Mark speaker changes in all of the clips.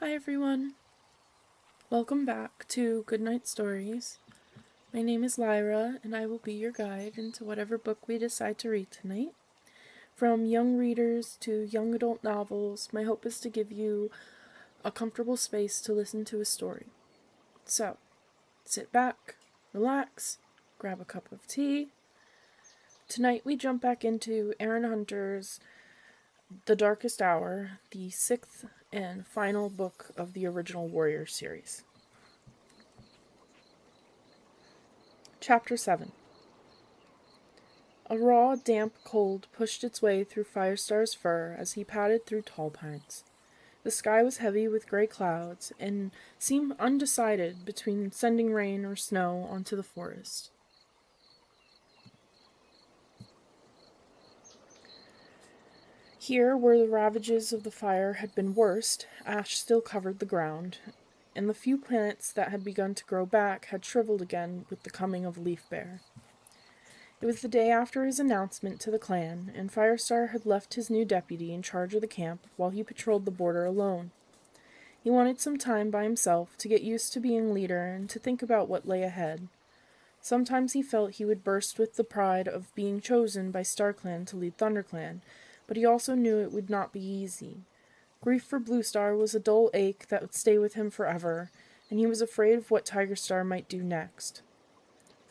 Speaker 1: Hi everyone. Welcome back to Goodnight Stories. My name is Lyra, and I will be your guide into whatever book we decide to read tonight. From young readers to young adult novels, my hope is to give you a comfortable space to listen to a story. So, sit back, relax, grab a cup of tea. Tonight we jump back into Erin Hunter's The Darkest Hour, the sixth and final book of the original Warrior series. Chapter 7. A raw, damp cold pushed its way through Firestar's fur as he padded through tall pines. The sky was heavy with gray clouds, and seemed undecided between sending rain or snow onto the forest. Here, where the ravages of the fire had been worst, ash still covered the ground, and the few plants that had begun to grow back had shriveled again with the coming of Leaf Bear. It was the day after his announcement to the clan, and Firestar had left his new deputy in charge of the camp while he patrolled the border alone. He wanted some time by himself to get used to being leader and to think about what lay ahead. Sometimes he felt he would burst with the pride of being chosen by StarClan to lead ThunderClan, but he also knew it would not be easy. Grief for Bluestar was a dull ache that would stay with him forever, and he was afraid of what Tigerstar might do next.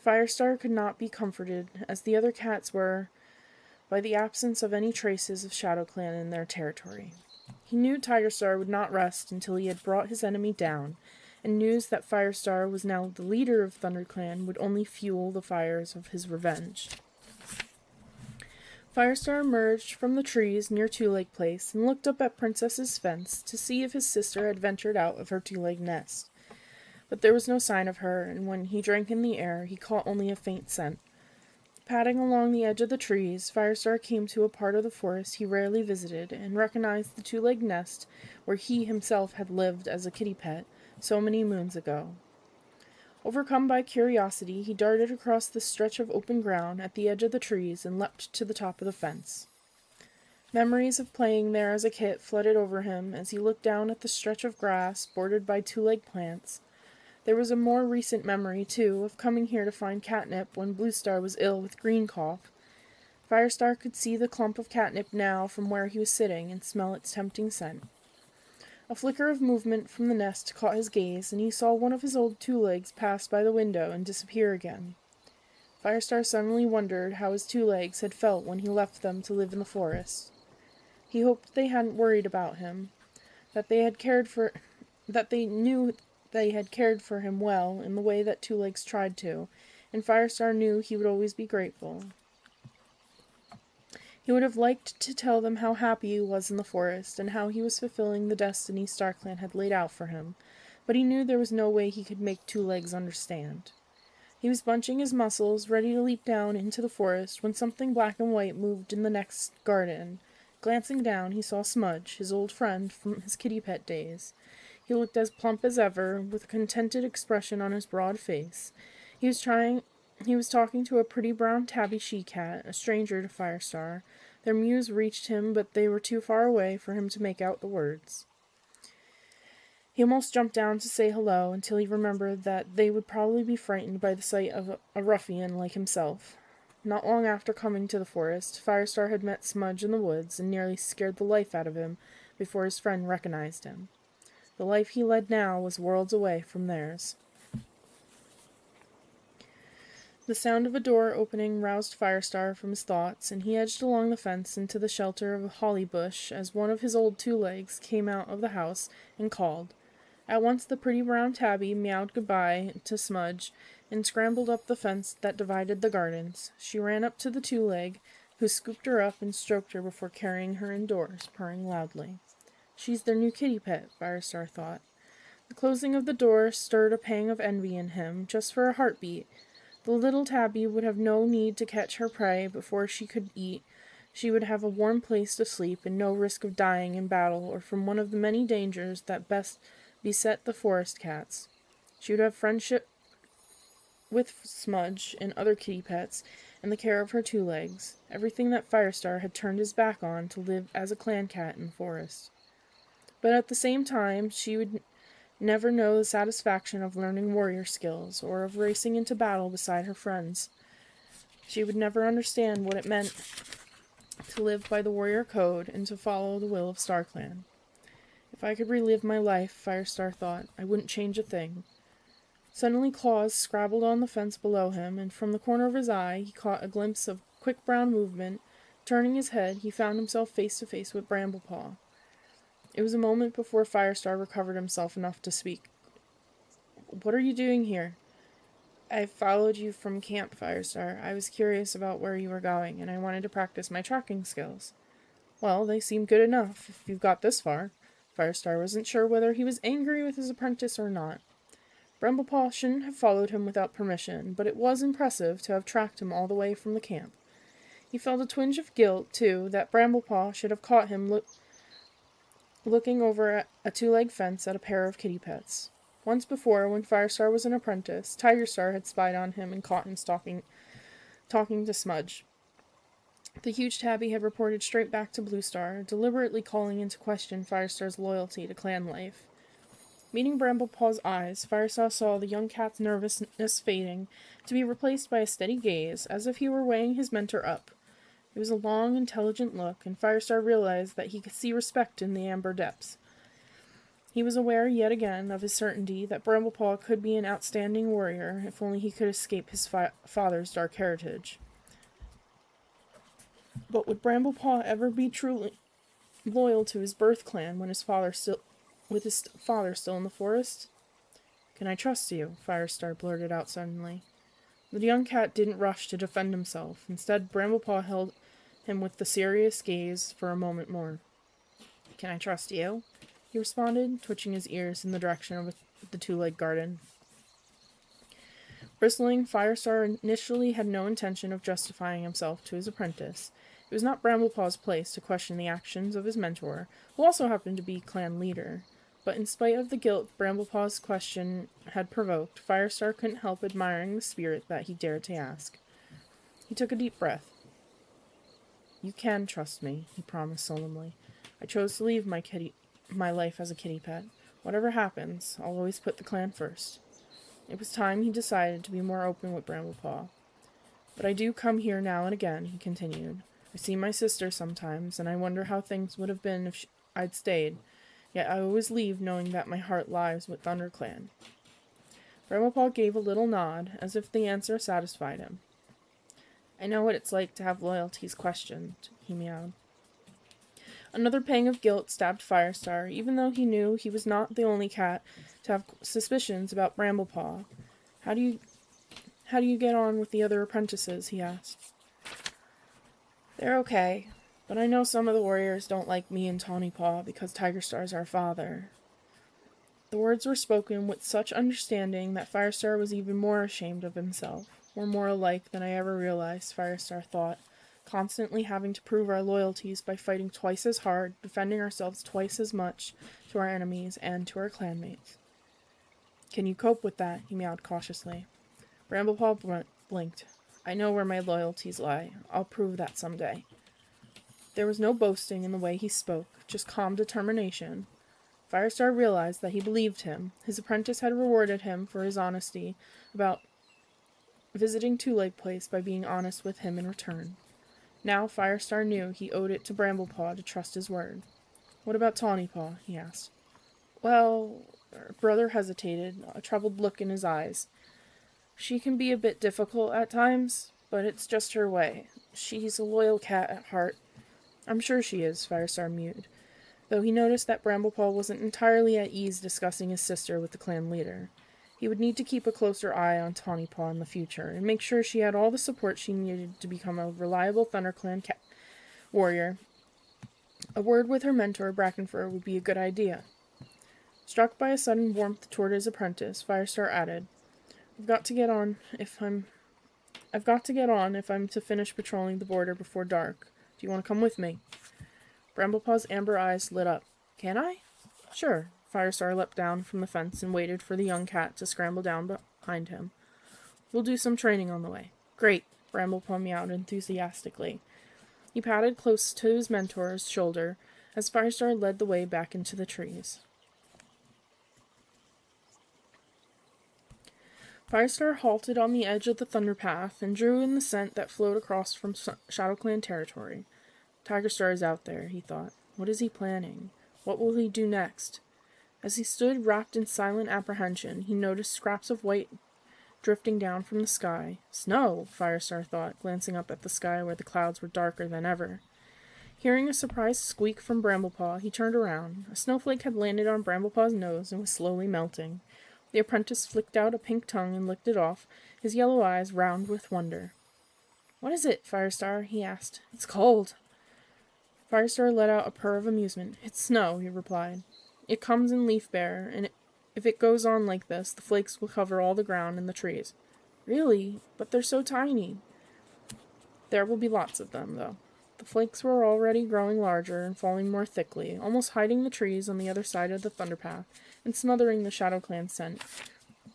Speaker 1: Firestar could not be comforted, as the other cats were, by the absence of any traces of ShadowClan in their territory. He knew Tigerstar would not rest until he had brought his enemy down, and news that Firestar was now the leader of ThunderClan would only fuel the fires of his revenge. Firestar emerged from the trees near Two-Leg Place and looked up at Princess's fence to see if his sister had ventured out of her two-leg nest. But there was no sign of her, and when he drank in the air, he caught only a faint scent. Padding along the edge of the trees, Firestar came to a part of the forest he rarely visited, and recognized the two-leg nest where he himself had lived as a kitty pet so many moons ago. Overcome by curiosity, he darted across the stretch of open ground at the edge of the trees and leapt to the top of the fence. Memories of playing there as a kit flooded over him as he looked down at the stretch of grass bordered by two-leg plants. There was a more recent memory, too, of coming here to find catnip when Bluestar was ill with green cough. Firestar could see the clump of catnip now from where he was sitting and smell its tempting scent. A flicker of movement from the nest caught his gaze, and he saw one of his old two-legs pass by the window and disappear again. Firestar suddenly wondered how his two legs had felt when he left them to live in the forest. He hoped they hadn't worried about him, that they knew they had cared for him well in the way that Two-Legs tried to, and Firestar knew he would always be grateful. He would have liked to tell them how happy he was in the forest, and how he was fulfilling the destiny StarClan had laid out for him, but he knew there was no way he could make Two-Legs understand. He was bunching his muscles, ready to leap down into the forest, when something black and white moved in the next garden. Glancing down, he saw Smudge, his old friend from his kitty pet days. He looked as plump as ever, with a contented expression on his broad face. He was talking to a pretty brown tabby she-cat, a stranger to Firestar. Their mews reached him, but they were too far away for him to make out the words. He almost jumped down to say hello, until he remembered that they would probably be frightened by the sight of a ruffian like himself. Not long after coming to the forest, Firestar had met Smudge in the woods, and nearly scared the life out of him before his friend recognized him. The life he led now was worlds away from theirs. The sound of a door opening roused Firestar from his thoughts, and he edged along the fence into the shelter of a holly bush as one of his old two-legs came out of the house and called. At once the pretty brown tabby meowed goodbye to Smudge and scrambled up the fence that divided the gardens. She ran up to the two-leg, who scooped her up and stroked her before carrying her indoors, purring loudly. She's their new kitty pet, Firestar thought. The closing of the door stirred a pang of envy in him, just for a heartbeat. The little tabby would have no need to catch her prey before she could eat. She would have a warm place to sleep and no risk of dying in battle or from one of the many dangers that best beset the forest cats. She would have friendship with Smudge and other kitty pets, and the care of her two legs, everything that Firestar had turned his back on to live as a clan cat in the forest. But at the same time, she would never know the satisfaction of learning warrior skills, or of racing into battle beside her friends. She would never understand what it meant to live by the warrior code and to follow the will of StarClan. If I could relive my life, Firestar thought, I wouldn't change a thing. Suddenly claws scrabbled on the fence below him, and from the corner of his eye he caught a glimpse of quick brown movement. Turning his head, he found himself face to face with Bramblepaw. It was a moment before Firestar recovered himself enough to speak. What are you doing here? I followed you from camp, Firestar. I was curious about where you were going, and I wanted to practice my tracking skills. Well, they seem good enough, if you've got this far. Firestar wasn't sure whether he was angry with his apprentice or not. Bramblepaw shouldn't have followed him without permission, but it was impressive to have tracked him all the way from the camp. He felt a twinge of guilt, too, that Bramblepaw should have caught him looking over at a two-leg fence at a pair of kitty pets. Once before, when Firestar was an apprentice, Tigerstar had spied on him and caught him talking to Smudge. The huge tabby had reported straight back to Bluestar, deliberately calling into question Firestar's loyalty to clan life. Meeting Bramblepaw's eyes, Firestar saw the young cat's nervousness fading, to be replaced by a steady gaze, as if he were weighing his mentor up. It was a long, intelligent look, and Firestar realized that he could see respect in the amber depths. He was aware yet again of his certainty that Bramblepaw could be an outstanding warrior, if only he could escape his father's dark heritage. But would Bramblepaw ever be truly loyal to his birth clan when his father still in the forest? Can I trust you? Firestar blurted out suddenly. The young cat didn't rush to defend himself. Instead, Bramblepaw held him with the serious gaze for a moment more. Can I trust you? He responded, twitching his ears in the direction of the two-legged garden. Bristling, Firestar initially had no intention of justifying himself to his apprentice. It was not Bramblepaw's place to question the actions of his mentor, who also happened to be clan leader. But in spite of the guilt Bramblepaw's question had provoked, Firestar couldn't help admiring the spirit that he dared to ask. He took a deep breath. You can trust me, he promised solemnly. I chose to leave my life as a kitty pet. Whatever happens, I'll always put the clan first. It was time he decided to be more open with Bramblepaw. But I do come here now and again, he continued. I see my sister sometimes, and I wonder how things would have been if I'd stayed. Yet I always leave knowing that my heart lies with ThunderClan. Bramblepaw gave a little nod, as if the answer satisfied him. I know what it's like to have loyalties questioned, he meowed. Another pang of guilt stabbed Firestar, even though he knew he was not the only cat to have suspicions about Bramblepaw. How do you get on with the other apprentices? He asked. They're okay, but I know some of the warriors don't like me and Tawnypaw because Tigerstar's our father. The words were spoken with such understanding that Firestar was even more ashamed of himself. We're more alike than I ever realized, Firestar thought, constantly having to prove our loyalties by fighting twice as hard, defending ourselves twice as much to our enemies and to our clanmates. Can you cope with that? He meowed cautiously. Bramblepaw blinked. I know where my loyalties lie. I'll prove that someday. There was no boasting in the way he spoke, just calm determination. Firestar realized that he believed him. His apprentice had rewarded him for his honesty about visiting Two Leg Place by being honest with him in return. Now Firestar knew he owed it to Bramblepaw to trust his word. What about Tawnypaw? He asked. Well, brother hesitated, a troubled look in his eyes. She can be a bit difficult at times, but it's just her way. She's a loyal cat at heart. I'm sure she is, Firestar mewed, though he noticed that Bramblepaw wasn't entirely at ease discussing his sister with the clan leader. He would need to keep a closer eye on Tawnypaw in the future, and make sure she had all the support she needed to become a reliable ThunderClan warrior. A word with her mentor, Brackenfur, would be a good idea. Struck by a sudden warmth toward his apprentice, Firestar added, I've got to get on if I'm to finish patrolling the border before dark. Do you want to come with me? Bramblepaw's amber eyes lit up. Can I? Sure. Firestar leapt down from the fence and waited for the young cat to scramble down behind him. We'll do some training on the way. Great, Bramblepaw meowed enthusiastically. He patted close to his mentor's shoulder as Firestar led the way back into the trees. Firestar halted on the edge of the thunder path and drew in the scent that flowed across from ShadowClan territory. Tigerstar is out there, he thought. What is he planning? What will he do next? As he stood wrapped in silent apprehension, he noticed scraps of white drifting down from the sky. Snow, Firestar thought, glancing up at the sky where the clouds were darker than ever. Hearing a surprised squeak from Bramblepaw, he turned around. A snowflake had landed on Bramblepaw's nose and was slowly melting. The apprentice flicked out a pink tongue and licked it off, his yellow eyes round with wonder. "What is it, Firestar?" he asked. "It's cold." Firestar let out a purr of amusement. "It's snow," he replied. "It comes in leaf bearer, and if it goes on like this, the flakes will cover all the ground and the trees." "Really? But they're so tiny." "There will be lots of them, though." The flakes were already growing larger and falling more thickly, almost hiding the trees on the other side of the thunderpath, and smothering the ShadowClan scent.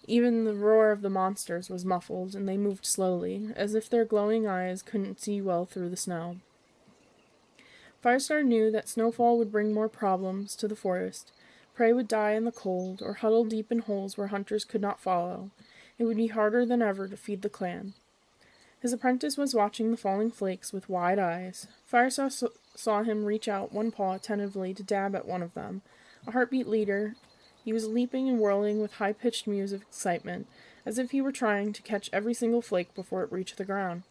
Speaker 1: Even the roar of the monsters was muffled, and they moved slowly, as if their glowing eyes couldn't see well through the snow. Firestar knew that snowfall would bring more problems to the forest. Prey would die in the cold, or huddle deep in holes where hunters could not follow. It would be harder than ever to feed the clan. His apprentice was watching the falling flakes with wide eyes. Firestar saw him reach out one paw attentively to dab at one of them. A heartbeat later, he was leaping and whirling with high-pitched mews of excitement, as if he were trying to catch every single flake before it reached the ground.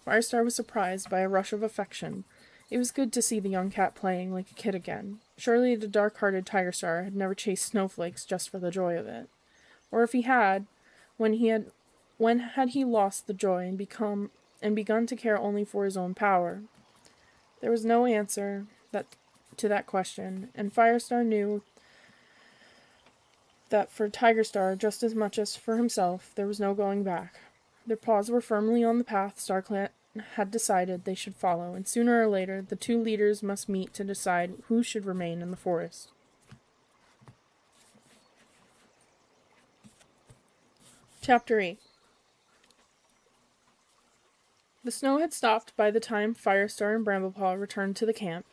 Speaker 1: Firestar was surprised by a rush of affection. It was good to see the young cat playing like a kid again. Surely the dark-hearted Tigerstar had never chased snowflakes just for the joy of it. Or if he had, when had he lost the joy and begun to care only for his own power? There was no answer to that question, and Firestar knew that for Tigerstar, just as much as for himself, there was no going back. Their paws were firmly on the path StarClan had decided they should follow, and sooner or later the two leaders must meet to decide who should remain in the forest. Chapter 8. The snow had stopped by the time Firestar and Bramblepaw returned to the camp.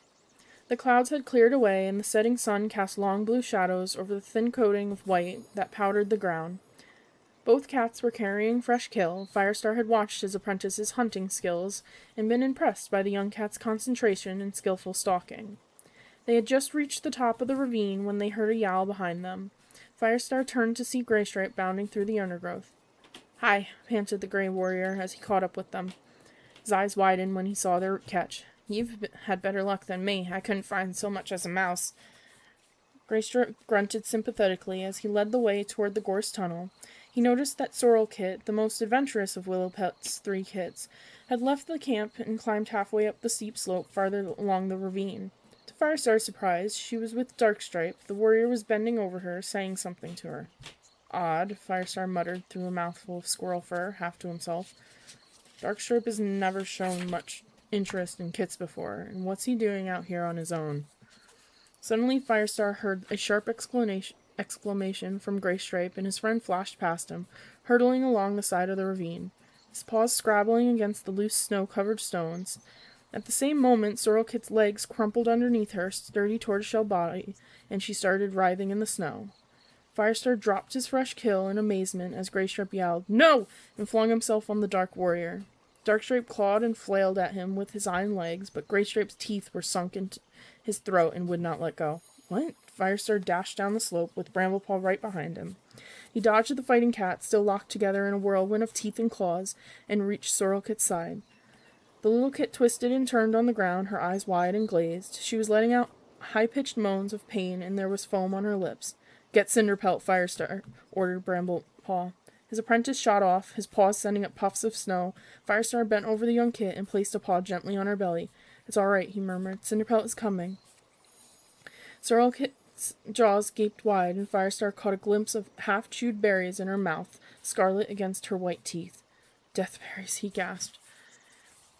Speaker 1: The clouds had cleared away, and the setting sun cast long blue shadows over the thin coating of white that powdered the ground. Both cats were carrying fresh kill. Firestar had watched his apprentice's hunting skills and been impressed by the young cat's concentration and skillful stalking. They had just reached the top of the ravine when they heard a yowl behind them. Firestar turned to see Graystripe bounding through the undergrowth. "Hi," panted the Grey Warrior as he caught up with them. His eyes widened when he saw their catch. "You've had better luck than me. I couldn't find so much as a mouse." Graystripe grunted sympathetically as he led the way toward the gorse tunnel. He noticed that Sorrel-Kit, the most adventurous of Willowpet's 3 kits, had left the camp and climbed halfway up the steep slope farther along the ravine. To Firestar's surprise, she was with Darkstripe. The warrior was bending over her, saying something to her. "Odd," Firestar muttered through a mouthful of squirrel fur, half to himself. "Darkstripe has never shown much interest in kits before, and what's he doing out here on his own?" Suddenly Firestar heard a sharp exclamation from Graystripe, and his friend flashed past him, hurtling along the side of the ravine, his paws scrabbling against the loose snow-covered stones. At the same moment, Sorrel-Kit's legs crumpled underneath her sturdy tortoiseshell body, and she started writhing in the snow. Firestar dropped his fresh kill in amazement as Graystripe yelled, "No!" and flung himself on the Dark Warrior. Darkstripe clawed and flailed at him with his hind legs, but Graystripe's teeth were sunk into his throat and would not let go. "What?" Firestar dashed down the slope, with Bramblepaw right behind him. He dodged the fighting cat, still locked together in a whirlwind of teeth and claws, and reached Sorrel-Kit's side. The little kit twisted and turned on the ground, her eyes wide and glazed. She was letting out high-pitched moans of pain, and there was foam on her lips. "Get Cinderpelt, Firestar," ordered Bramblepaw. His apprentice shot off, his paws sending up puffs of snow. Firestar bent over the young kit and placed a paw gently on her belly. "It's all right," he murmured. "Cinderpelt is coming." Sorrel-Kit's jaws gaped wide, and Firestar caught a glimpse of half-chewed berries in her mouth, scarlet against her white teeth. "Deathberries," he gasped.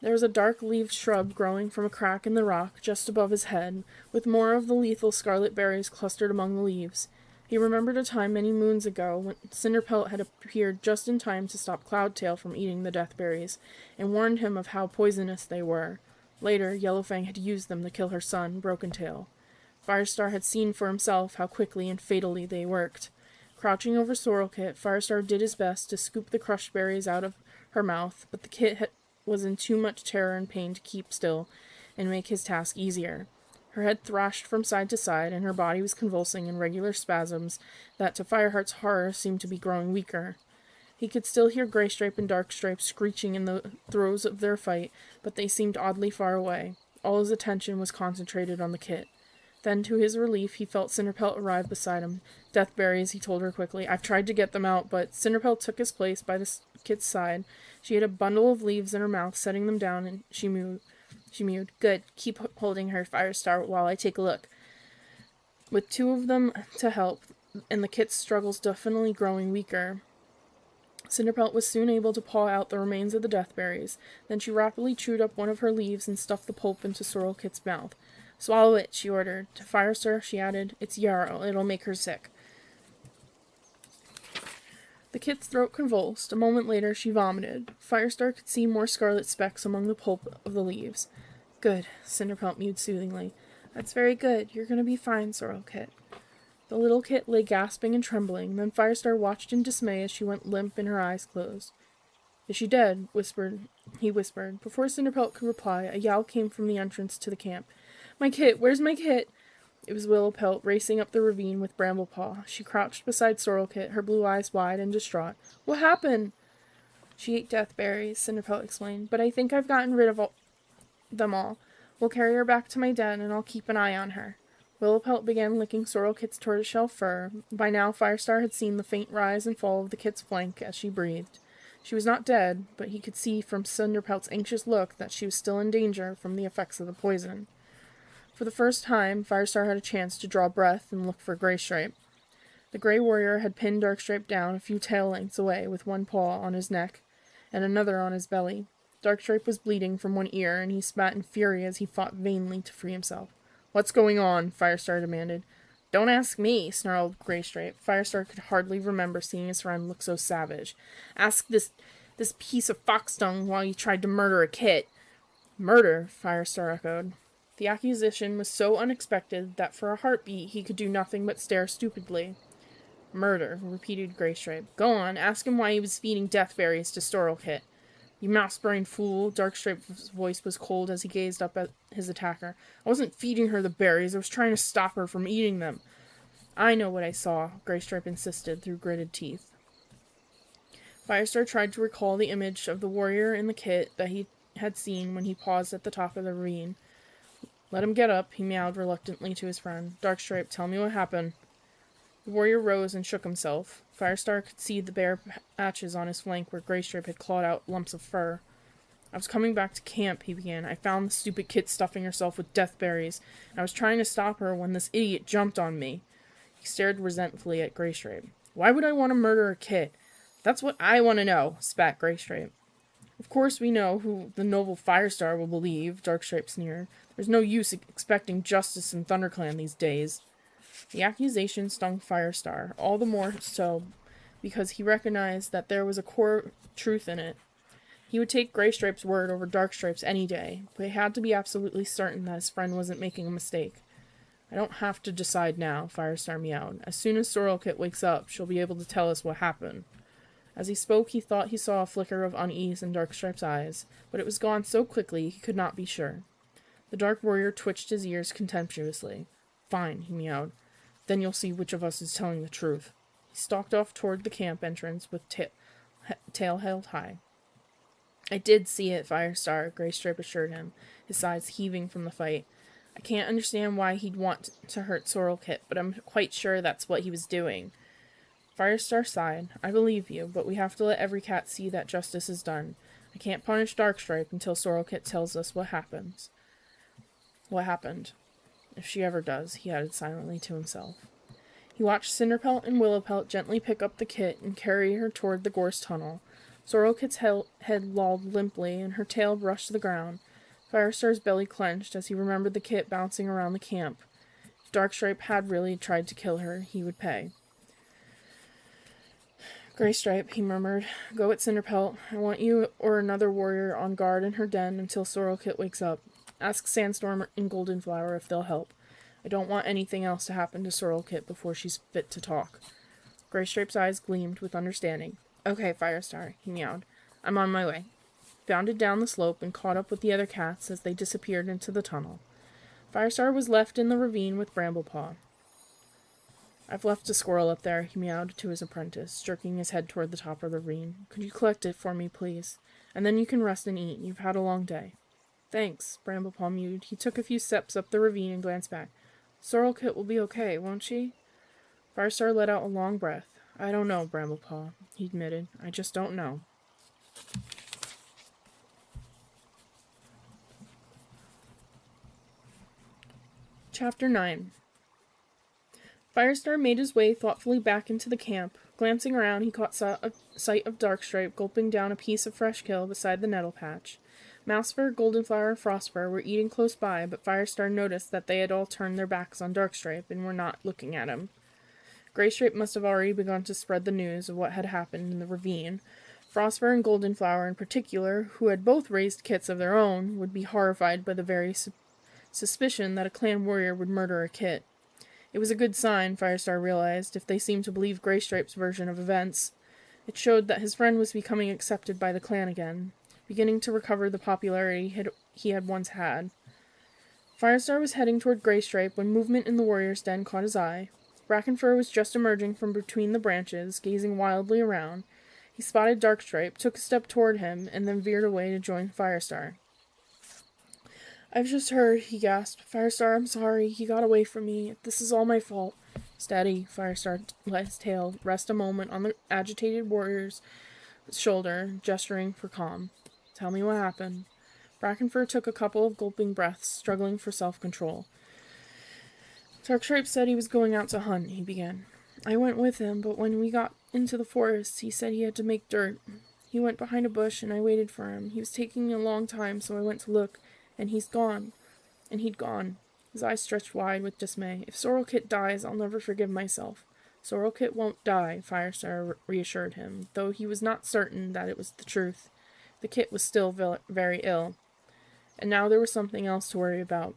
Speaker 1: There was a dark-leaved shrub growing from a crack in the rock just above his head, with more of the lethal scarlet berries clustered among the leaves. He remembered a time many moons ago when Cinderpelt had appeared just in time to stop Cloudtail from eating the deathberries, and warned him of how poisonous they were. Later, Yellowfang had used them to kill her son, Broken Tail. Firestar had seen for himself how quickly and fatally they worked. Crouching over Sorrel-Kit, Firestar did his best to scoop the crushed berries out of her mouth, but the kit was in too much terror and pain to keep still and make his task easier. Her head thrashed from side to side, and her body was convulsing in regular spasms that, to Fireheart's horror, seemed to be growing weaker. He could still hear Graystripe and Darkstripe screeching in the throes of their fight, but they seemed oddly far away. All his attention was concentrated on the kit. Then, to his relief, he felt Cinderpelt arrive beside him. Deathberries, he told her quickly. I've tried to get them out, but Cinderpelt took his place by the kit's side. She had a bundle of leaves in her mouth, setting them down, and she mewed. Good. Keep holding her, Firestar, while I take a look. With two of them to help, and the kit's struggles definitely growing weaker, Cinderpelt was soon able to paw out the remains of the deathberries. Then she rapidly chewed up one of her leaves and stuffed the pulp into Sorrel-Kit's mouth. Swallow it, she ordered. To Firestar, she added, It's yarrow. It'll make her sick. The kit's throat convulsed. A moment later, she vomited. Firestar could see more scarlet specks among the pulp of the leaves. Good, Cinderpelt mewed soothingly. That's very good. You're going to be fine, Sorrel-Kit. The little kit lay gasping and trembling. Then Firestar watched in dismay as she went limp and her eyes closed. Is she dead? He whispered. Before Cinderpelt could reply, a yowl came from the entrance to the camp. My kit! Where's my kit? It was Willowpelt, racing up the ravine with Bramblepaw. She crouched beside Sorrel-Kit, her blue eyes wide and distraught. What happened? She ate deathberries, Cinderpelt explained, but I think I've gotten rid of them all. We'll carry her back to my den, and I'll keep an eye on her. Willowpelt began licking Sorrel-Kit's tortoiseshell fur. By now, Firestar had seen the faint rise and fall of the kit's flank as she breathed. She was not dead, but he could see from Cinderpelt's anxious look that she was still in danger from the effects of the poison. For the first time, Firestar had a chance to draw breath and look for Graystripe. The Grey Warrior had pinned Darkstripe down a few tail lengths away with one paw on his neck and another on his belly. Darkstripe was bleeding from one ear, and he spat in fury as he fought vainly to free himself. What's going on? Firestar demanded. Don't ask me, snarled Graystripe. Firestar could hardly remember seeing his friend look so savage. Ask this piece of fox-dung why he tried to murder a kit. Murder? Firestar echoed. The accusation was so unexpected that for a heartbeat he could do nothing but stare stupidly. Murder, repeated Graystripe. Go on, ask him why he was feeding deathberries to Sorrel-Kit. You mouse-brained fool. Darkstripe's voice was cold as he gazed up at his attacker. I wasn't feeding her the berries. I was trying to stop her from eating them. I know what I saw, Graystripe insisted through gritted teeth. Firestar tried to recall the image of the warrior in the kit that he had seen when he paused at the top of the ravine. Let him get up, he meowed reluctantly to his friend. Darkstripe, tell me what happened. The warrior rose and shook himself. Firestar could see the bare patches on his flank where Graystripe had clawed out lumps of fur. I was coming back to camp, he began. I found the stupid kit stuffing herself with deathberries, and I was trying to stop her when this idiot jumped on me. He stared resentfully at Graystripe. Why would I want to murder a kit? That's what I want to know, spat Graystripe. Of course we know who the noble Firestar will believe, Darkstripe sneered. There's no use expecting justice in ThunderClan these days. The accusation stung Firestar, all the more so because he recognized that there was a core truth in it. He would take Graystripe's word over Darkstripe's any day, but he had to be absolutely certain that his friend wasn't making a mistake. I don't have to decide now, Firestar meowed. As soon as Sorrel-Kit wakes up, she'll be able to tell us what happened. As he spoke, he thought he saw a flicker of unease in Darkstripe's eyes, but it was gone so quickly he could not be sure. The Dark Warrior twitched his ears contemptuously. Fine, he meowed. Then you'll see which of us is telling the truth. He stalked off toward the camp entrance with tail held high. I did see it, Firestar, Graystripe assured him, his sides heaving from the fight. I can't understand why he'd want to hurt Sorrel-Kit, but I'm quite sure that's what he was doing. Firestar sighed. I believe you, but we have to let every cat see that justice is done. I can't punish Darkstripe until Sorrel-Kit tells us what happened. If she ever does, he added silently to himself. He watched Cinderpelt and Willowpelt gently pick up the kit and carry her toward the gorse tunnel. Sorrel-Kit's head lolled limply, and her tail brushed the ground. Firestar's belly clenched as he remembered the kit bouncing around the camp. If Darkstripe had really tried to kill her, he would pay. Graystripe, he murmured, go at Cinderpelt. I want you or another warrior on guard in her den until Sorrel-Kit wakes up. Ask Sandstorm and Goldenflower if they'll help. I don't want anything else to happen to Sorrel Kit before she's fit to talk." Graystripe's eyes gleamed with understanding. "Okay, Firestar," he meowed. "I'm on my way." Bounded down the slope and caught up with the other cats as they disappeared into the tunnel. Firestar was left in the ravine with Bramblepaw. "I've left a squirrel up there," he meowed to his apprentice, jerking his head toward the top of the ravine. "Could you collect it for me, please? And then you can rest and eat. You've had a long day." "Thanks," Bramblepaw mewed. He took a few steps up the ravine and glanced back. "Sorrel Kit will be okay, won't she?" Firestar let out a long breath. "I don't know, Bramblepaw," he admitted. "I just don't know." Chapter 9. Firestar made his way thoughtfully back into the camp. Glancing around, he caught sight of Darkstripe gulping down a piece of fresh kill beside the nettle patch. Mousefur, Goldenflower, and Frostfur were eating close by, but Firestar noticed that they had all turned their backs on Darkstripe and were not looking at him. Graystripe must have already begun to spread the news of what had happened in the ravine. Frostfur and Goldenflower in particular, who had both raised kits of their own, would be horrified by the very suspicion that a clan warrior would murder a kit. It was a good sign, Firestar realized, if they seemed to believe Graystripe's version of events. It showed that his friend was becoming accepted by the clan again, beginning to recover the popularity he had once had. Firestar was heading toward Graystripe when movement in the warrior's den caught his eye. Brackenfur was just emerging from between the branches, gazing wildly around. He spotted Darkstripe, took a step toward him, and then veered away to join Firestar. "I've just heard," he gasped. "Firestar, I'm sorry. He got away from me. This is all my fault." "Steady." Firestar let his tail rest a moment on the agitated warrior's shoulder, gesturing for calm. "Tell me what happened." Brackenfur took a couple of gulping breaths, struggling for self-control. "Darkstripe said he was going out to hunt," he began. "I went with him, but when we got into the forest, he said he had to make dirt. He went behind a bush, and I waited for him. He was taking a long time, so I went to look, and he'd gone. His eyes stretched wide with dismay. "If Sorrel Kit dies, I'll never forgive myself." "Sorrel Kit won't die," Firestar reassured him, though he was not certain that it was the truth. The kit was still very ill. And now there was something else to worry about.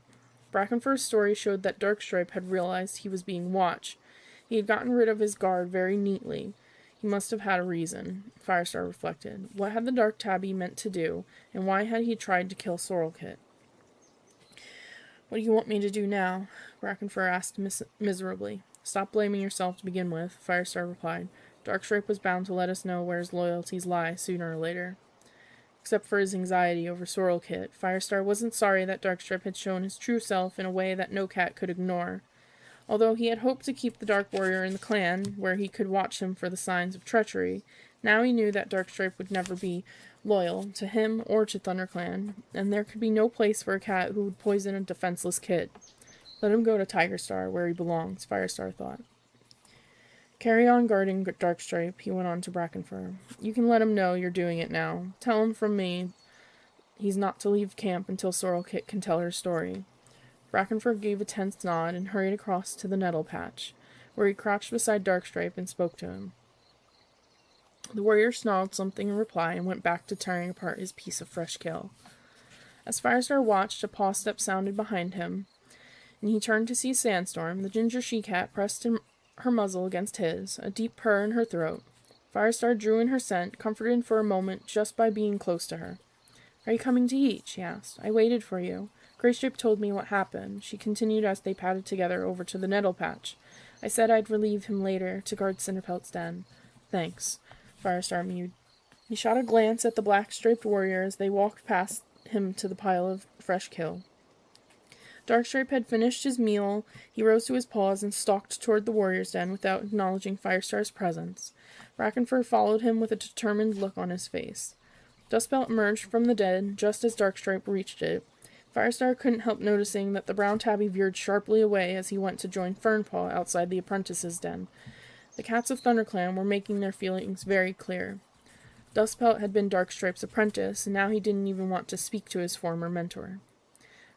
Speaker 1: Brackenfur's story showed that Darkstripe had realized he was being watched. He had gotten rid of his guard very neatly. He must have had a reason, Firestar reflected. What had the Dark Tabby meant to do, and why had he tried to kill Sorrel Kit? "What do you want me to do now?" Brackenfur asked miserably. "Stop blaming yourself to begin with," Firestar replied. "Darkstripe was bound to let us know where his loyalties lie sooner or later." Except for his anxiety over Sorrel Kit, Firestar wasn't sorry that Darkstripe had shown his true self in a way that no cat could ignore. Although he had hoped to keep the Dark Warrior in the clan, where he could watch him for the signs of treachery, now he knew that Darkstripe would never be loyal to him or to ThunderClan, and there could be no place for a cat who would poison a defenseless kid. Let him go to Tigerstar, where he belongs, Firestar thought. "Carry on guarding Darkstripe," he went on to Brackenfur. "You can let him know you're doing it now. Tell him from me he's not to leave camp until Sorrel Kit can tell her story." Brackenfur gave a tense nod and hurried across to the nettle patch, where he crouched beside Darkstripe and spoke to him. The warrior snarled something in reply and went back to tearing apart his piece of fresh kill. As Firestar watched, a paw step sounded behind him, and he turned to see Sandstorm. The ginger she-cat pressed her muzzle against his, a deep purr in her throat. Firestar drew in her scent, comforted for a moment just by being close to her. "Are you coming to eat?" she asked. "I waited for you. Graystripe told me what happened," she continued as they padded together over to the nettle patch. "I said I'd relieve him later to guard Cinderpelt's den." "Thanks," Firestar mewed. He shot a glance at the black-striped warrior as they walked past him to the pile of fresh kill. Darkstripe had finished his meal. He rose to his paws and stalked toward the warrior's den without acknowledging Firestar's presence. Brackenfur followed him with a determined look on his face. Dustbelt emerged from the den just as Darkstripe reached it. Firestar couldn't help noticing that the brown tabby veered sharply away as he went to join Fernpaw outside the apprentice's den. The cats of ThunderClan were making their feelings very clear. Dustbelt had been Darkstripe's apprentice, and now he didn't even want to speak to his former mentor.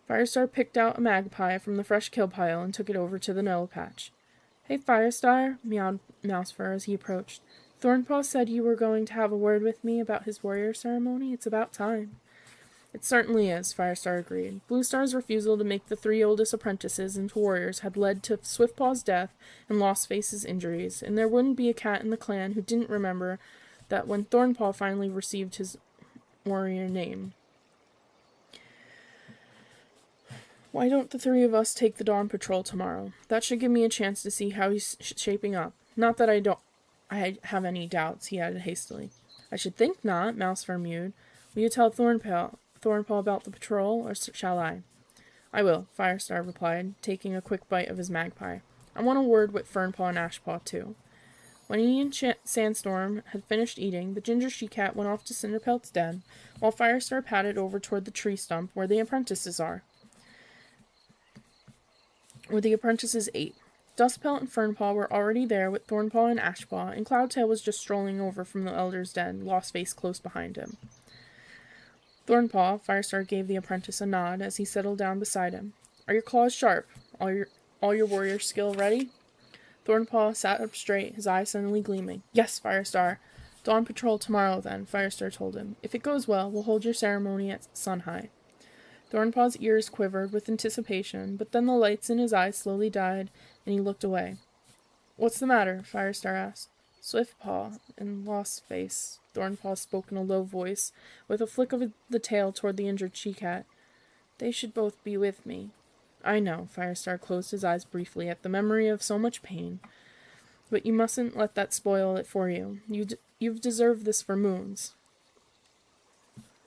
Speaker 1: Firestar picked out a magpie from the fresh kill pile and took it over to the nettle patch. "Hey, Firestar," meowed Mousefur as he approached. "Thornpaw said you were going to have a word with me about his warrior ceremony. It's about time." It certainly is, Firestar agreed. Bluestar's refusal to make the 3 oldest apprentices into warriors had led to Swiftpaw's death and Lostface's injuries, and there wouldn't be a cat in the clan who didn't remember that when Thornpaw finally received his warrior name. Why don't the 3 of us take the dawn patrol tomorrow? That should give me a chance to see how he's shaping up. Not that I have any doubts, he added hastily. I should think not, Mousefur mewed. Will you tell Thornpaw about the patrol, or shall I? I will, Firestar replied, taking a quick bite of his magpie. I want a word with Fernpaw and Ashpaw, too. When he and Sandstorm had finished eating, the ginger she-cat went off to Cinderpelt's den, while Firestar padded over toward the tree stump where the apprentices ate. Dustpelt and Fernpaw were already there with Thornpaw and Ashpaw, and Cloudtail was just strolling over from the elder's den, Lostface close behind him. Thornpaw, Firestar gave the apprentice a nod as he settled down beside him. Are your claws sharp? All your warrior skill ready? Thornpaw sat up straight, his eyes suddenly gleaming. Yes, Firestar. Dawn patrol tomorrow, then, Firestar told him. If it goes well, we'll hold your ceremony at Sunhigh. Thornpaw's ears quivered with anticipation, but then the lights in his eyes slowly died, and he looked away. What's the matter? Firestar asked. Swiftpaw and Lostface, Thornpaw spoke in a low voice, with a flick of the tail toward the injured she-cat. They should both be with me. I know, Firestar closed his eyes briefly at the memory of so much pain. But you mustn't let that spoil it for you. You've deserved this for moons.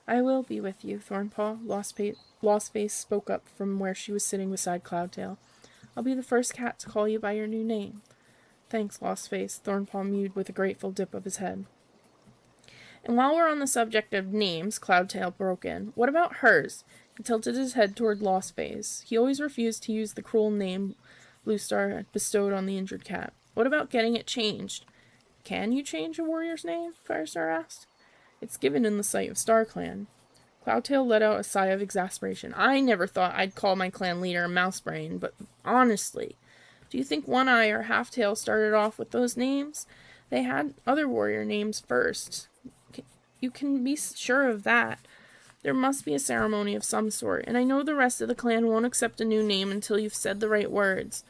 Speaker 1: I will be with you, Thornpaw, Lostface spoke up from where she was sitting beside Cloudtail. I'll be the first cat to call you by your new name. Thanks, Lostface, Thornpaw mewed with a grateful dip of his head. And while we're on the subject of names, Cloudtail broke in, what about hers? He tilted his head toward Lostface. He always refused to use the cruel name Bluestar had bestowed on the injured cat. What about getting it changed? Can you change a warrior's name? Firestar asked. It's given in the sight of StarClan. Cloudtail let out a sigh of exasperation. I never thought I'd call my clan leader a Mousebrain, but honestly, do you think One Eye or Halftail started off with those names? They had other warrior names first. You can be sure of that. There must be a ceremony of some sort, and I know the rest of the clan won't accept a new name until you've said the right words.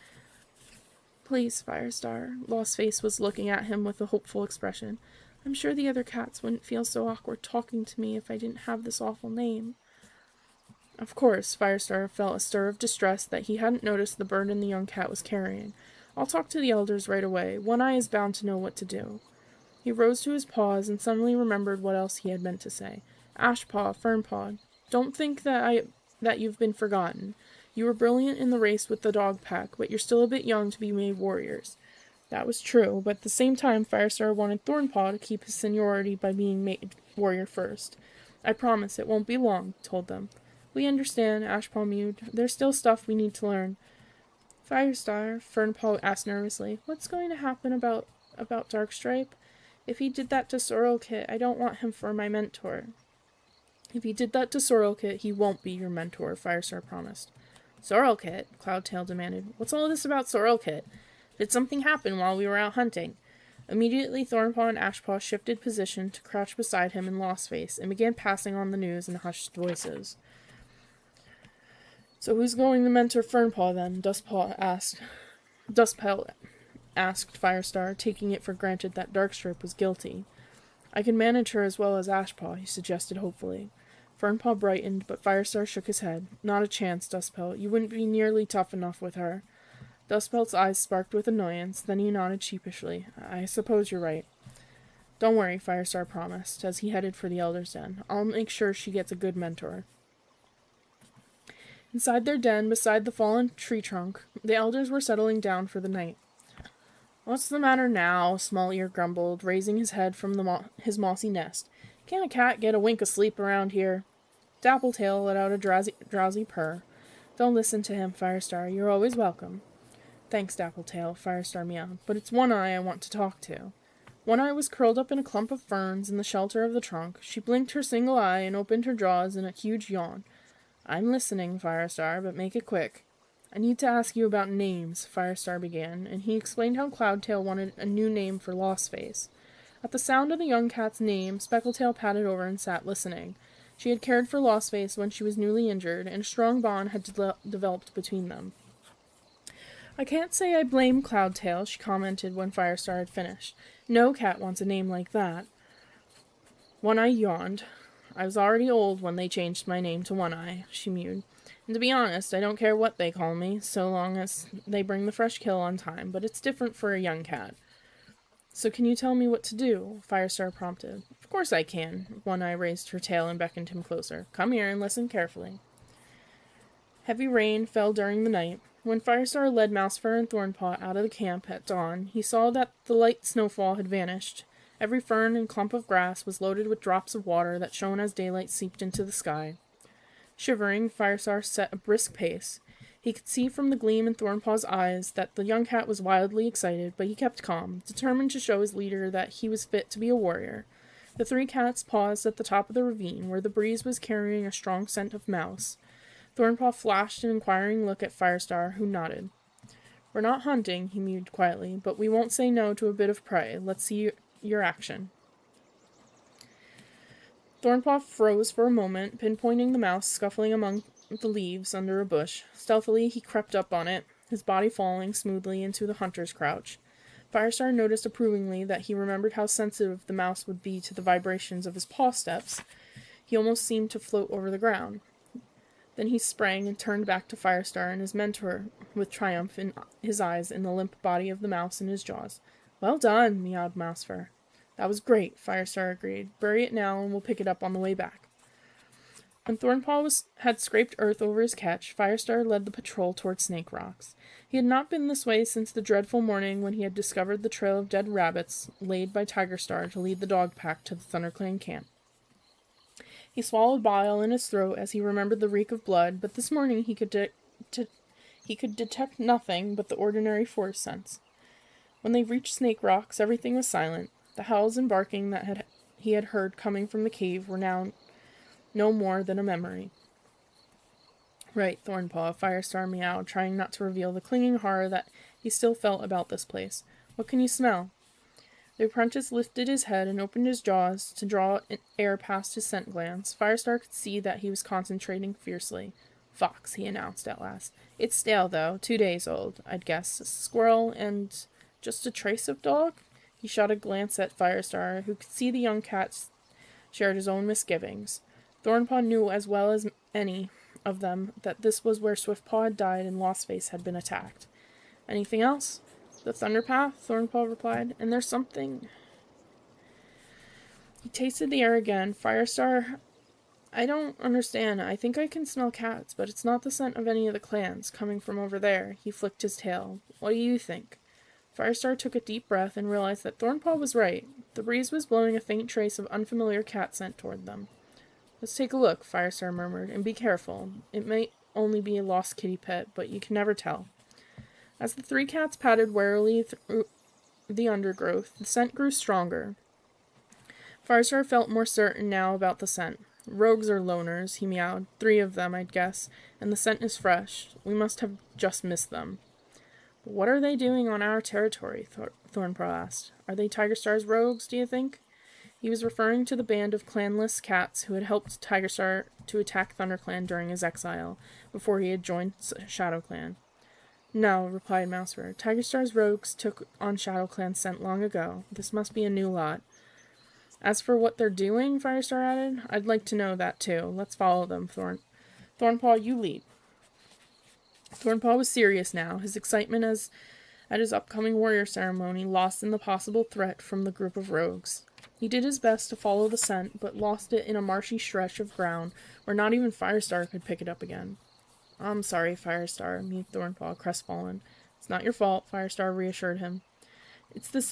Speaker 1: Please, Firestar. Lostface was looking at him with a hopeful expression. I'm sure the other cats wouldn't feel so awkward talking to me if I didn't have this awful name. Of course, Firestar felt a stir of distress that he hadn't noticed the burden the young cat was carrying. I'll talk to the elders right away. One Eye is bound to know what to do. He rose to his paws and suddenly remembered what else he had meant to say. Ashpaw, Fernpaw, don't think that you've been forgotten. You were brilliant in the race with the dog pack, but you're still a bit young to be made warriors. That was true, but at the same time Firestar wanted Thornpaw to keep his seniority by being made warrior first. I promise it won't be long, he told them. We understand, Ashpaw mewed. There's still stuff we need to learn. Firestar, Fernpaw asked nervously, what's going to happen about Darkstripe? If he did that to Sorrelkit, I don't want him for my mentor. If he did that to Sorrelkit, he won't be your mentor, Firestar promised. Sorrelkit? Cloudtail demanded. What's all this about Sorrelkit? Did something happen while we were out hunting? Immediately, Thornpaw and Ashpaw shifted position to crouch beside him in Lostface and began passing on the news in hushed voices. So who's going to mentor Fernpaw then? Dustpelt asked Firestar, taking it for granted that Darkstripe was guilty. I can manage her as well as Ashpaw, he suggested hopefully. Fernpaw brightened, but Firestar shook his head. Not a chance, Dustpelt. You wouldn't be nearly tough enough with her. Dustpelt's eyes sparked with annoyance, then he nodded sheepishly. I suppose you're right. Don't worry, Firestar promised, as he headed for the Elder's Den. I'll make sure she gets a good mentor. Inside their den, beside the fallen tree trunk, the elders were settling down for the night. What's the matter now? Small Ear grumbled, raising his head from his mossy nest. Can't a cat get a wink of sleep around here? Dappletail let out a drowsy purr. Don't listen to him, Firestar. You're always welcome. Thanks, Dappletail, Firestar meowed, but it's One Eye I want to talk to. One Eye was curled up in a clump of ferns in the shelter of the trunk. She blinked her single eye and opened her jaws in a huge yawn. I'm listening, Firestar, but make it quick. I need to ask you about names, Firestar began, and he explained how Cloudtail wanted a new name for Lostface. At the sound of the young cat's name, Speckletail padded over and sat listening. She had cared for Lostface when she was newly injured, and a strong bond had developed between them. "I can't say I blame Cloudtail," she commented when Firestar had finished. "No cat wants a name like that." One Eye yawned. "I was already old when they changed my name to One Eye," she mewed. "And to be honest, I don't care what they call me, so long as they bring the fresh kill on time, but it's different for a young cat." "So can you tell me what to do?" Firestar prompted. "Of course I can." One Eye raised her tail and beckoned him closer. "Come here and listen carefully." Heavy rain fell during the night. When Firestar led Mousefur and Thornpaw out of the camp at dawn, he saw that the light snowfall had vanished. Every fern and clump of grass was loaded with drops of water that shone as daylight seeped into the sky. Shivering, Firestar set a brisk pace. He could see from the gleam in Thornpaw's eyes that the young cat was wildly excited, but he kept calm, determined to show his leader that he was fit to be a warrior. The three cats paused at the top of the ravine, where the breeze was carrying a strong scent of mouse. Thornpaw flashed an inquiring look at Firestar, who nodded. "We're not hunting," he mewed quietly, "but we won't say no to a bit of prey. Let's see your action." Thornpaw froze for a moment, pinpointing the mouse scuffling among the leaves under a bush. Stealthily he crept up on it, his body falling smoothly into the hunter's crouch. Firestar noticed approvingly that he remembered how sensitive the mouse would be to the vibrations of his paw steps. He almost seemed to float over the ground. Then he sprang and turned back to Firestar and his mentor, with triumph in his eyes and the limp body of the mouse in his jaws. "Well done," meowed Mousefur. "That was great," Firestar agreed. "Bury it now and we'll pick it up on the way back." When Thornpaw had scraped earth over his catch, Firestar led the patrol toward Snake Rocks. He had not been this way since the dreadful morning when he had discovered the trail of dead rabbits laid by Tigerstar to lead the dog pack to the ThunderClan camp. He swallowed bile in his throat as he remembered the reek of blood, but this morning he could detect nothing but the ordinary forest scents. When they reached Snake Rocks, everything was silent. The howls and barking that he had heard coming from the cave were now no more than a memory. "Right, Thornpaw," Firestar meowed, trying not to reveal the clinging horror that he still felt about this place. "What can you smell?" The apprentice lifted his head and opened his jaws to draw air past his scent glands. Firestar could see that he was concentrating fiercely. "Fox," he announced at last. "It's stale, though. 2 days old, I'd guess. A squirrel and just a trace of dog?" He shot a glance at Firestar, who could see the young cat shared his own misgivings. Thornpaw knew as well as any of them that this was where Swiftpaw had died and Lostface had been attacked. "Anything else?" "The Thunderpath," Thornpaw replied, "and there's something—" He tasted the air again. "Firestar, I don't understand. I think I can smell cats, but it's not the scent of any of the clans, coming from over there." He flicked his tail. "What do you think?" Firestar took a deep breath and realized that Thornpaw was right. The breeze was blowing a faint trace of unfamiliar cat scent toward them. "Let's take a look," Firestar murmured, "and be careful. It may only be a lost kitty pet, but you can never tell." As the three cats padded warily through the undergrowth, the scent grew stronger. Firestar felt more certain now about the scent. "Rogues or loners," he meowed. 3 of them, I'd guess, and the scent is fresh. We must have just missed them. "But what are they doing on our territory?" Thornpaw asked. "Are they Tigerstar's rogues, do you think?" He was referring to the band of clanless cats who had helped Tigerstar to attack ThunderClan during his exile, before he had joined ShadowClan. "No," replied Mousefur. "Tigerstar's rogues took on ShadowClan's scent long ago. This must be a new lot." "As for what they're doing," Firestar added, "I'd like to know that too. Let's follow them, Thornpaw, you lead." Thornpaw was serious now, his excitement at his upcoming warrior ceremony lost in the possible threat from the group of rogues. He did his best to follow the scent, but lost it in a marshy stretch of ground where not even Firestar could pick it up again. "I'm sorry, Firestar," mewed Thornpaw, crestfallen. "It's not your fault," Firestar reassured him. "It's the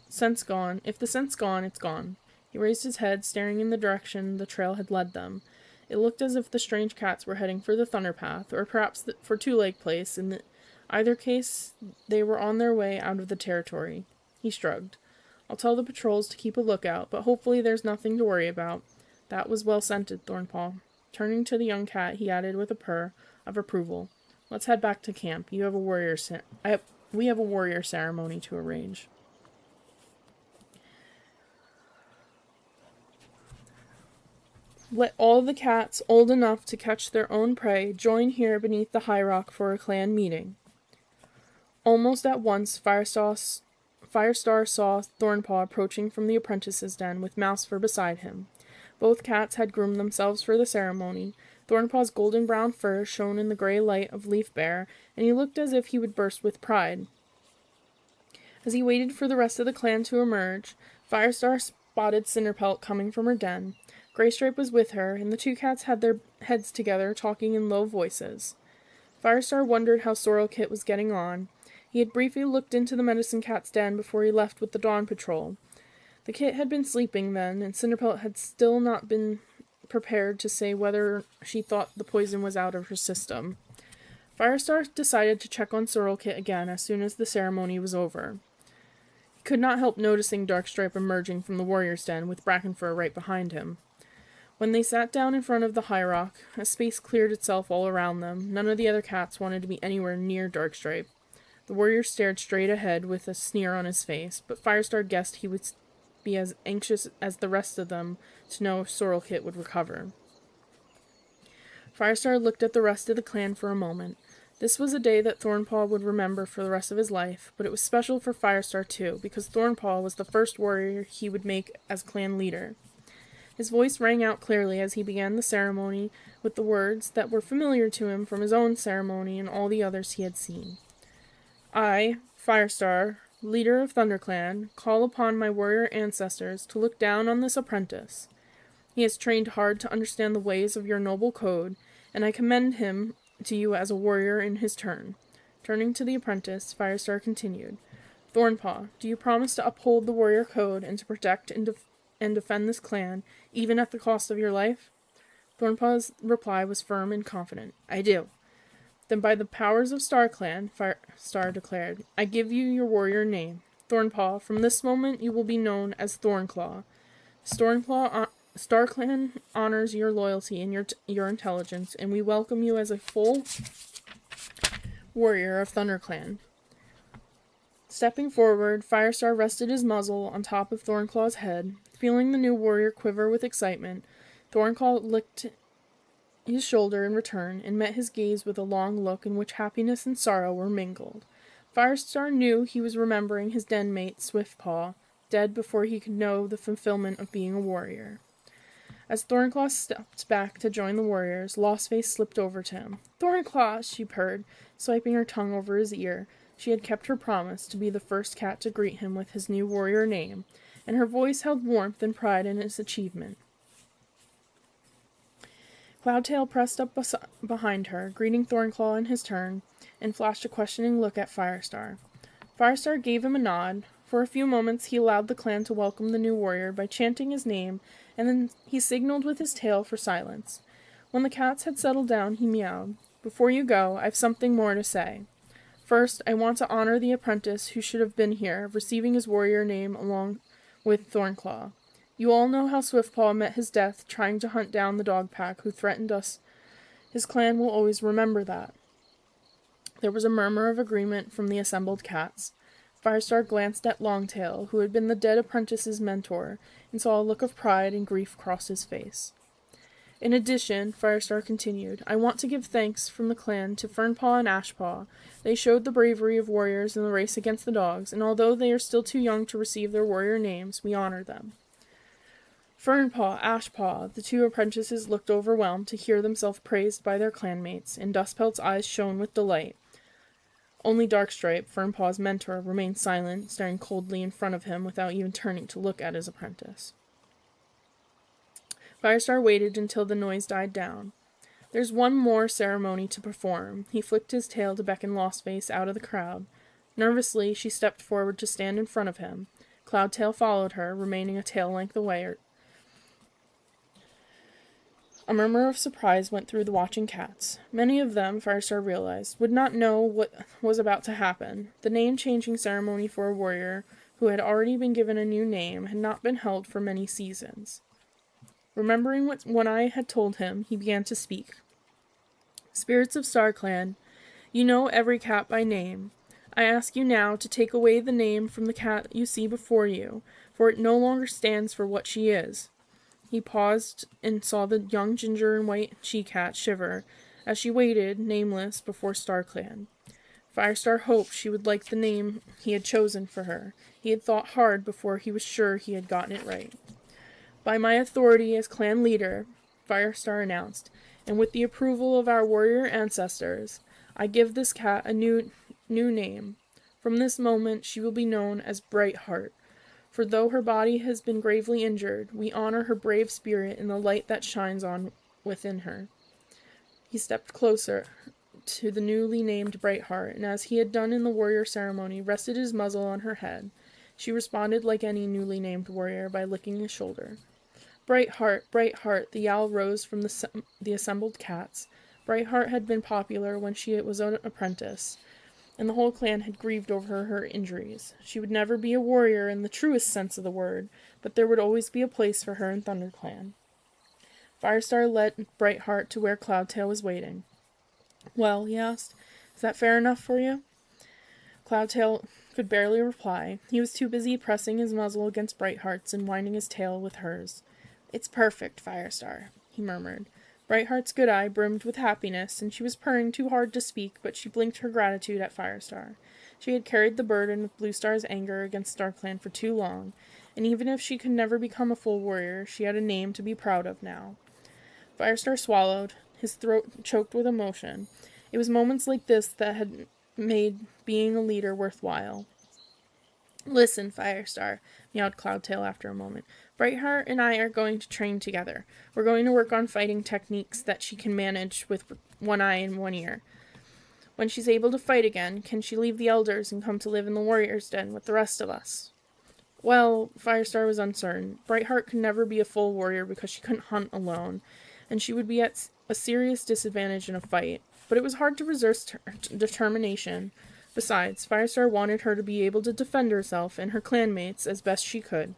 Speaker 1: scent's gone. If the scent's gone, it's gone." He raised his head, staring in the direction the trail had led them. It looked as if the strange cats were heading for the Thunderpath, or perhaps for Two Leg Place. In either case, they were on their way out of the territory. He shrugged. "I'll tell the patrols to keep a lookout, but hopefully there's nothing to worry about." "That was well scented, Thornpaw." Turning to the young cat, he added with a purr of approval, "Let's head back to camp. We have a warrior ceremony to arrange." Let all the cats old enough to catch their own prey join here beneath the high rock for a clan meeting." Almost at once Firestar saw Thornpaw approaching from the apprentice's den with Mousefur beside him. Both cats had groomed themselves for the ceremony. Thornpaw's golden brown fur shone in the gray light of Leaf Bear, and he looked as if he would burst with pride. As he waited for the rest of the clan to emerge, Firestar spotted Cinderpelt coming from her den. Graystripe was with her, and the two cats had their heads together, talking in low voices. Firestar wondered how Sorrel-Kit was getting on. He had briefly looked into the medicine cat's den before he left with the dawn patrol. The kit had been sleeping then, and Cinderpelt had still not been prepared to say whether she thought the poison was out of her system. Firestar decided to check on Sorrel-Kit again as soon as the ceremony was over. He could not help noticing Darkstripe emerging from the warrior's den with Brackenfur right behind him. When they sat down in front of the high rock, a space cleared itself all around them. None of the other cats wanted to be anywhere near Darkstripe. The warrior stared straight ahead with a sneer on his face, but Firestar guessed he would be as anxious as the rest of them to know if Sorrel-Kit would recover. Firestar looked at the rest of the clan for a moment. This was a day that Thornpaw would remember for the rest of his life, but it was special for Firestar too, because Thornpaw was the first warrior he would make as clan leader. His voice rang out clearly as he began the ceremony with the words that were familiar to him from his own ceremony and all the others he had seen. "I, Firestar, leader of ThunderClan, call upon my warrior ancestors to look down on this apprentice. He has trained hard to understand the ways of your noble code, and I commend him to you as a warrior in his turn." Turning to the apprentice, Firestar continued, "Thornpaw, do you promise to uphold the warrior code and to protect and defend this clan, even at the cost of your life?" Thornpaw's reply was firm and confident. "I do." "Then by the powers of StarClan," Firestar declared, "I give you your warrior name. Thornpaw, from this moment you will be known as Thornclaw. StarClan honors your loyalty and your intelligence, and we welcome you as a full warrior of ThunderClan." Stepping forward, Firestar rested his muzzle on top of Thornclaw's head. Feeling the new warrior quiver with excitement, Thornclaw licked his shoulder in return, and met his gaze with a long look in which happiness and sorrow were mingled. Firestar knew he was remembering his den mate, Swiftpaw, dead before he could know the fulfillment of being a warrior. As Thornclaw stepped back to join the warriors, Lostface slipped over to him. "Thornclaw," she purred, swiping her tongue over his ear. She had kept her promise to be the first cat to greet him with his new warrior name, and her voice held warmth and pride in its achievement. Cloudtail pressed up behind her, greeting Thornclaw in his turn, and flashed a questioning look at Firestar. Firestar gave him a nod. For a few moments he allowed the clan to welcome the new warrior by chanting his name, and then he signaled with his tail for silence. When the cats had settled down, he meowed. "Before you go, I've something more to say. First, I want to honor the apprentice who should have been here, receiving his warrior name along with Thornclaw. You all know how Swiftpaw met his death trying to hunt down the dog pack who threatened us. His clan will always remember that." There was a murmur of agreement from the assembled cats. Firestar glanced at Longtail, who had been the dead apprentice's mentor, and saw a look of pride and grief cross his face. "In addition," Firestar continued, "I want to give thanks from the clan to Fernpaw and Ashpaw. They showed the bravery of warriors in the race against the dogs, and although they are still too young to receive their warrior names, we honor them." Fernpaw, Ashpaw, the two apprentices looked overwhelmed to hear themselves praised by their clanmates, and Dustpelt's eyes shone with delight. Only Darkstripe, Fernpaw's mentor, remained silent, staring coldly in front of him without even turning to look at his apprentice. Firestar waited until the noise died down. "There's one more ceremony to perform." He flicked his tail to beckon Lostface out of the crowd. Nervously, she stepped forward to stand in front of him. Cloudtail followed her, remaining a tail length away. A murmur of surprise went through the watching cats. Many of them, Firestar realized, would not know what was about to happen. The name-changing ceremony for a warrior who had already been given a new name had not been held for many seasons. Remembering what One-Eye had told him, he began to speak. "Spirits of StarClan, you know every cat by name. I ask you now to take away the name from the cat you see before you, for it no longer stands for what she is. He paused and saw the young ginger and white she-cat shiver as she waited, nameless, before StarClan. Firestar hoped she would like the name he had chosen for her. He had thought hard before he was sure he had gotten it right. By my authority as clan leader, Firestar announced, and with the approval of our warrior ancestors, I give this cat a new name. From this moment, she will be known as Bright Heart. For though her body has been gravely injured, we honor her brave spirit in the light that shines on within her. He stepped closer to the newly named Bright Heart, and as he had done in the warrior ceremony, rested his muzzle on her head. She responded like any newly named warrior by licking his shoulder. Bright Heart, the yowl rose from the assembled cats. Bright Heart had been popular when she was an apprentice, and the whole clan had grieved over her injuries. She would never be a warrior in the truest sense of the word, but there would always be a place for her in ThunderClan. Firestar led Bright Heart to where Cloudtail was waiting. "Well," he asked, "is that fair enough for you?" Cloudtail could barely reply. He was too busy pressing his muzzle against Bright Heart's and winding his tail with hers. "It's perfect, Firestar," he murmured. Bright Heart's good eye brimmed with happiness, and she was purring too hard to speak, but she blinked her gratitude at Firestar. She had carried the burden of Blue Star's anger against StarClan for too long, and even if she could never become a full warrior, she had a name to be proud of now. Firestar swallowed, his throat choked with emotion. It was moments like this that had made being a leader worthwhile. "Listen, Firestar," meowed Cloudtail after a moment. "Brightheart and I are going to train together. We're going to work on fighting techniques that she can manage with one eye and one ear. When she's able to fight again, can she leave the elders and come to live in the warrior's den with the rest of us?" Well, Firestar was uncertain. Brightheart could never be a full warrior because she couldn't hunt alone, and she would be at a serious disadvantage in a fight. But it was hard to resist her determination. Besides, Firestar wanted her to be able to defend herself and her clanmates as best she could.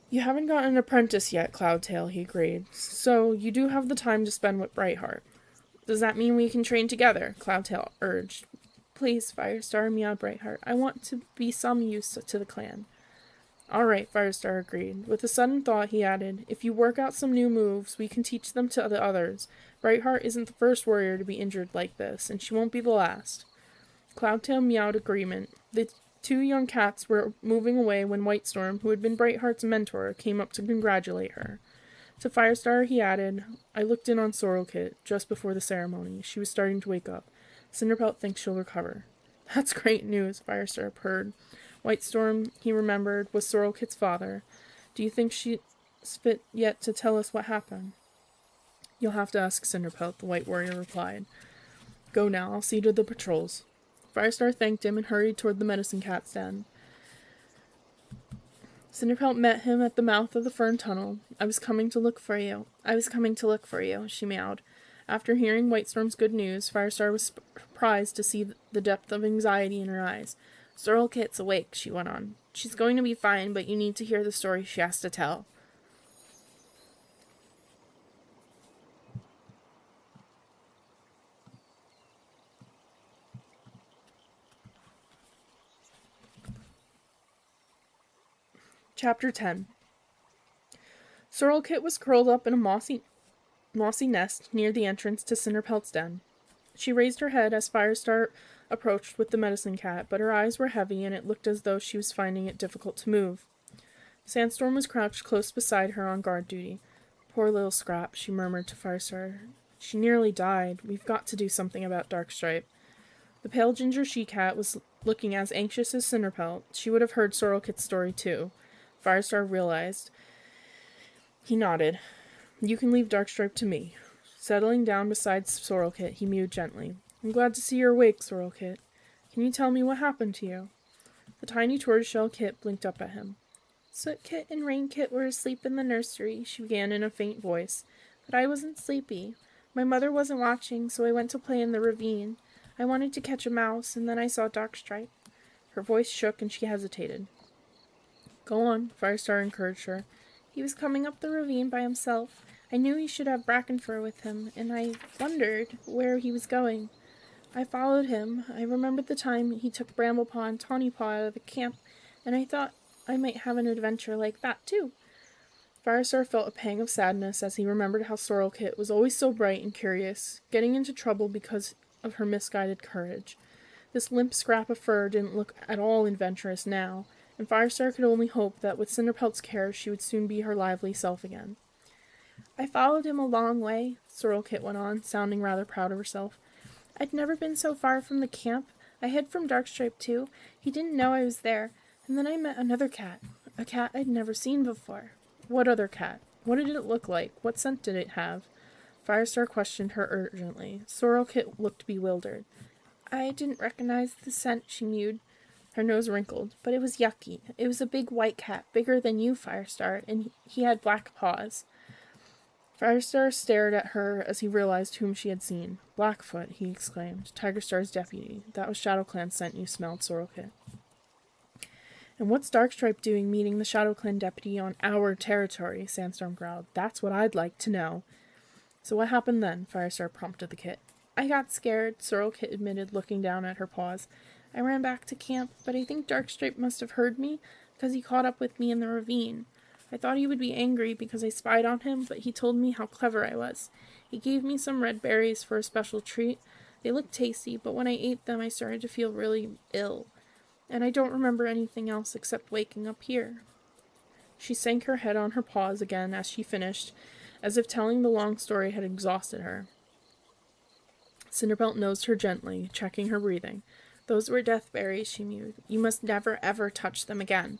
Speaker 1: "You haven't got an apprentice yet, Cloudtail," he agreed, "so you do have the time to spend with Brightheart." "Does that mean we can train together?" Cloudtail urged. "Please, Firestar," meowed Brightheart. "I want to be some use to the clan." "All right," Firestar agreed. With a sudden thought, he added, "If you work out some new moves, we can teach them to the others. Brightheart isn't the first warrior to be injured like this, and she won't be the last." Cloudtail meowed agreement. The two young cats were moving away when Whitestorm, who had been Brightheart's mentor, came up to congratulate her. To Firestar, he added, "I looked in on Sorrelkit just before the ceremony. She was starting to wake up. Cinderpelt thinks she'll recover." "That's great news," Firestar purred. Whitestorm, he remembered, was Sorrelkit's father. "Do you think she's fit yet to tell us what happened?" "You'll have to ask Cinderpelt," the White Warrior replied. "Go now, I'll see to the patrols." Firestar thanked him and hurried toward the medicine cat's den. Cinderpelt met him at the mouth of the fern tunnel. I was coming to look for you, she meowed. After hearing Whitestorm's good news, Firestar was surprised to see the depth of anxiety in her eyes. "Sorrelkit's awake," she went on. "She's going to be fine, but you need to hear the story she has to tell." Chapter 10. Sorrelkit was curled up in a mossy nest near the entrance to Cinderpelt's den. She raised her head as Firestar approached with the medicine cat, but her eyes were heavy and it looked as though she was finding it difficult to move. Sandstorm was crouched close beside her on guard duty. "Poor little Scrap," she murmured to Firestar. "She nearly died. We've got to do something about Darkstripe." The pale ginger she-cat was looking as anxious as Cinderpelt. She would have heard Sorrelkit's story too. Firestar realized. He nodded. "You can leave Darkstripe to me." Settling down beside Sorrelkit, he mewed gently. "I'm glad to see you're awake, Sorrelkit. Can you tell me what happened to you?" The tiny tortoiseshell kit blinked up at him. "Sootkit and Rainkit were asleep in the nursery," she began in a faint voice. "But I wasn't sleepy. My mother wasn't watching, so I went to play in the ravine. I wanted to catch a mouse, and then I saw Darkstripe." Her voice shook and she hesitated. "Go on," Firestar encouraged her. "He was coming up the ravine by himself. I knew he should have Brackenfur with him, and I wondered where he was going. I followed him. I remembered the time he took Bramblepaw and Tawnypaw out of the camp, and I thought I might have an adventure like that, too." Firestar felt a pang of sadness as he remembered how Sorrel-Kit was always so bright and curious, getting into trouble because of her misguided courage. This limp scrap of fur didn't look at all adventurous now, and Firestar could only hope that with Cinderpelt's care she would soon be her lively self again. "I followed him a long way," Sorrel-Kit went on, sounding rather proud of herself. "I'd never been so far from the camp. I hid from Darkstripe, too. He didn't know I was there. And then I met another cat. A cat I'd never seen before." "What other cat? What did it look like? What scent did it have?" Firestar questioned her urgently. Sorrel-Kit looked bewildered. "I didn't recognize the scent," she mewed. Her nose wrinkled. "But it was yucky. It was a big white cat, bigger than you, Firestar, and he had black paws." Firestar stared at her as he realized whom she had seen. "Blackfoot," he exclaimed. "Tigerstar's deputy. That was ShadowClan's scent you smelled, Sorrel-Kit." "And what's Darkstripe doing meeting the ShadowClan deputy on our territory?" Sandstorm growled. "That's what I'd like to know." "So what happened then?" Firestar prompted the kit. "I got scared," Sorrel-Kit admitted, looking down at her paws. "I ran back to camp, but I think Darkstripe must have heard me, because he caught up with me in the ravine. I thought he would be angry because I spied on him, but he told me how clever I was. He gave me some red berries for a special treat. They looked tasty, but when I ate them I started to feel really ill. And I don't remember anything else except waking up here." She sank her head on her paws again as she finished, as if telling the long story had exhausted her. Cinderpelt nosed her gently, checking her breathing. "Those were death berries," she mewed. "You must never, ever touch them again."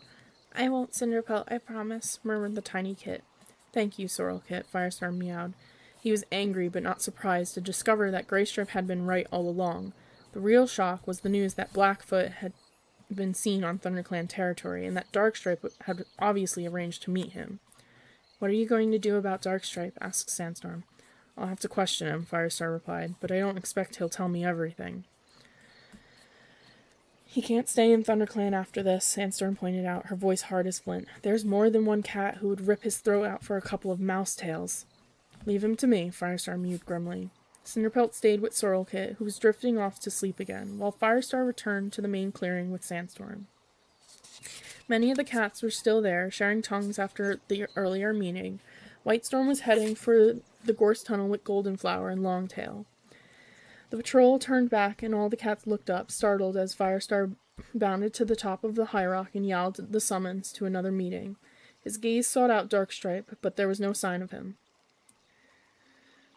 Speaker 1: "I won't, Cinderpelt, I promise," murmured the tiny kit. "Thank you, Sorrel-Kit," Firestar meowed. He was angry but not surprised to discover that Graystripe had been right all along. The real shock was the news that Blackfoot had been seen on ThunderClan territory, and that Darkstripe had obviously arranged to meet him. "What are you going to do about Darkstripe?" asked Sandstorm. "I'll have to question him," Firestar replied, "but I don't expect he'll tell me everything." "He can't stay in ThunderClan after this," Sandstorm pointed out, her voice hard as flint. "There's more than one cat who would rip his throat out for a couple of mouse tails." "Leave him to me," Firestar mewed grimly. Cinderpelt stayed with Sorrel-Kit, who was drifting off to sleep again, while Firestar returned to the main clearing with Sandstorm. Many of the cats were still there, sharing tongues after the earlier meeting. Whitestorm was heading for the gorse tunnel with Goldenflower and Longtail. The patrol turned back, and all the cats looked up, startled, as Firestar bounded to the top of the high rock and yelled the summons to another meeting. His gaze sought out Darkstripe, but there was no sign of him.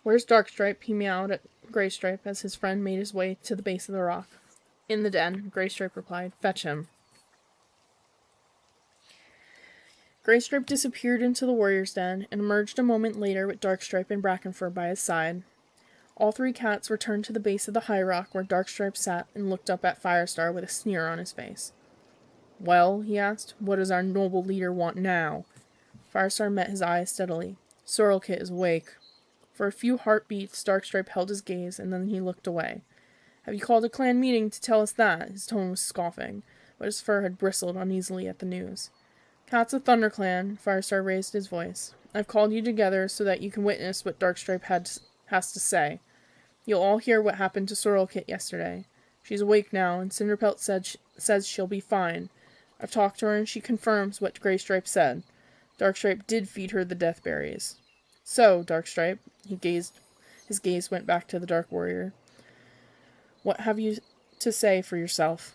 Speaker 1: "Where's Darkstripe?" he meowed at Graystripe as his friend made his way to the base of the rock. "In the den," Graystripe replied. "Fetch him." Graystripe disappeared into the warrior's den, and emerged a moment later with Darkstripe and Brackenfur by his side. All three cats returned to the base of the high rock where Darkstripe sat and looked up at Firestar with a sneer on his face. "Well," he asked, "what does our noble leader want now?" Firestar met his eyes steadily. "Sorrel-Kit is awake." For a few heartbeats, Darkstripe held his gaze, and then he looked away. "Have you called a clan meeting to tell us that?" His tone was scoffing, but his fur had bristled uneasily at the news. "Cats of ThunderClan," Firestar raised his voice. "I've called you together so that you can witness what Darkstripe has to say. You'll all hear what happened to Sorrel-Kit yesterday. She's awake now, and Cinderpelt says she'll be fine. I've talked to her, and she confirms what Graystripe said. Darkstripe did feed her the death berries. So, Darkstripe," his gaze went back to the Dark Warrior, "what have you to say for yourself?"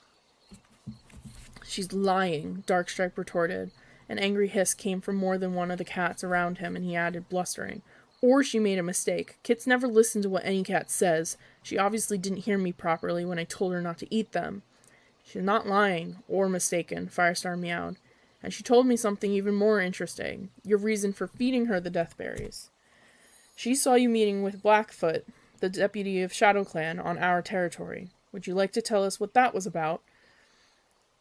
Speaker 1: "She's lying," Darkstripe retorted. An angry hiss came from more than one of the cats around him, and he added, blustering, "Or she made a mistake. Kits never listen to what any cat says. She obviously didn't hear me properly when I told her not to eat them." "She's not lying, or mistaken," Firestar meowed. "And she told me something even more interesting. Your reason for feeding her the death berries. She saw you meeting with Blackfoot, the deputy of ShadowClan, on our territory. Would you like to tell us what that was about?"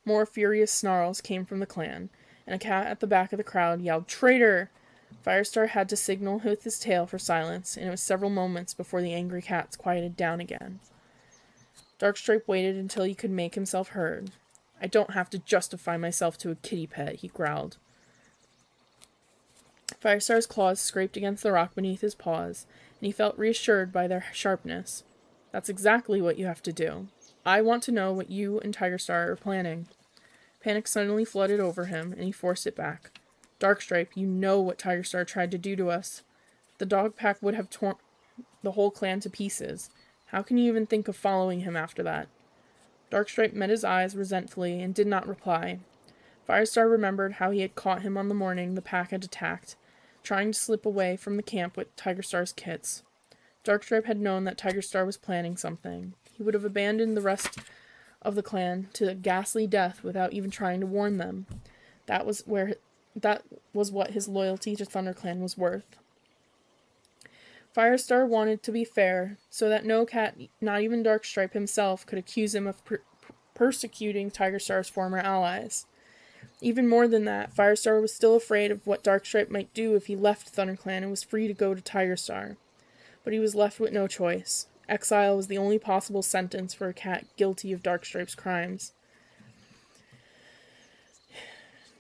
Speaker 1: More furious snarls came from the clan, and a cat at the back of the crowd yelled, "Traitor!" Firestar had to signal with his tail for silence, and it was several moments before the angry cats quieted down again. Darkstripe waited until he could make himself heard. "I don't have to justify myself to a kitty pet," he growled. Firestar's claws scraped against the rock beneath his paws, and he felt reassured by their sharpness. "That's exactly what you have to do. I want to know what you and Tigerstar are planning." Panic suddenly flooded over him, and he forced it back. Darkstripe, you know what Tigerstar tried to do to us. The dog pack would have torn the whole clan to pieces. How can you even think of following him after that? Darkstripe met his eyes resentfully and did not reply. Firestar remembered how he had caught him on the morning the pack had attacked, trying to slip away from the camp with Tigerstar's kits. Darkstripe had known that Tigerstar was planning something. He would have abandoned the rest of the clan to ghastly death without even trying to warn them. That was what his loyalty to ThunderClan was worth. Firestar wanted to be fair, so that no cat, not even Darkstripe himself, could accuse him of persecuting Tigerstar's former allies. Even more than that, Firestar was still afraid of what Darkstripe might do if he left ThunderClan and was free to go to Tigerstar. But he was left with no choice. Exile was the only possible sentence for a cat guilty of Darkstripe's crimes.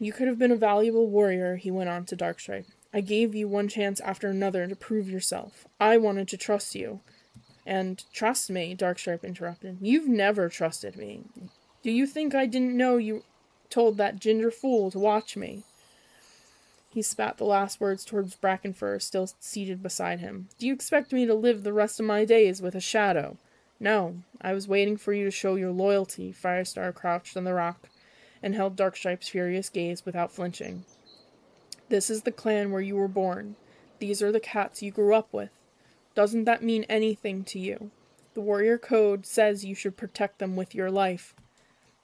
Speaker 1: You could have been a valuable warrior, he went on to Darkstripe. I gave you one chance after another to prove yourself. I wanted to trust you. And trust me, Darkstripe interrupted. You've never trusted me. Do you think I didn't know you told that ginger fool to watch me? He spat the last words towards Brackenfur, still seated beside him. Do you expect me to live the rest of my days with a shadow? No, I was waiting for you to show your loyalty. Firestar crouched on the rock and held Darkstripe's furious gaze without flinching. This is the clan where you were born. These are the cats you grew up with. Doesn't that mean anything to you? The warrior code says you should protect them with your life.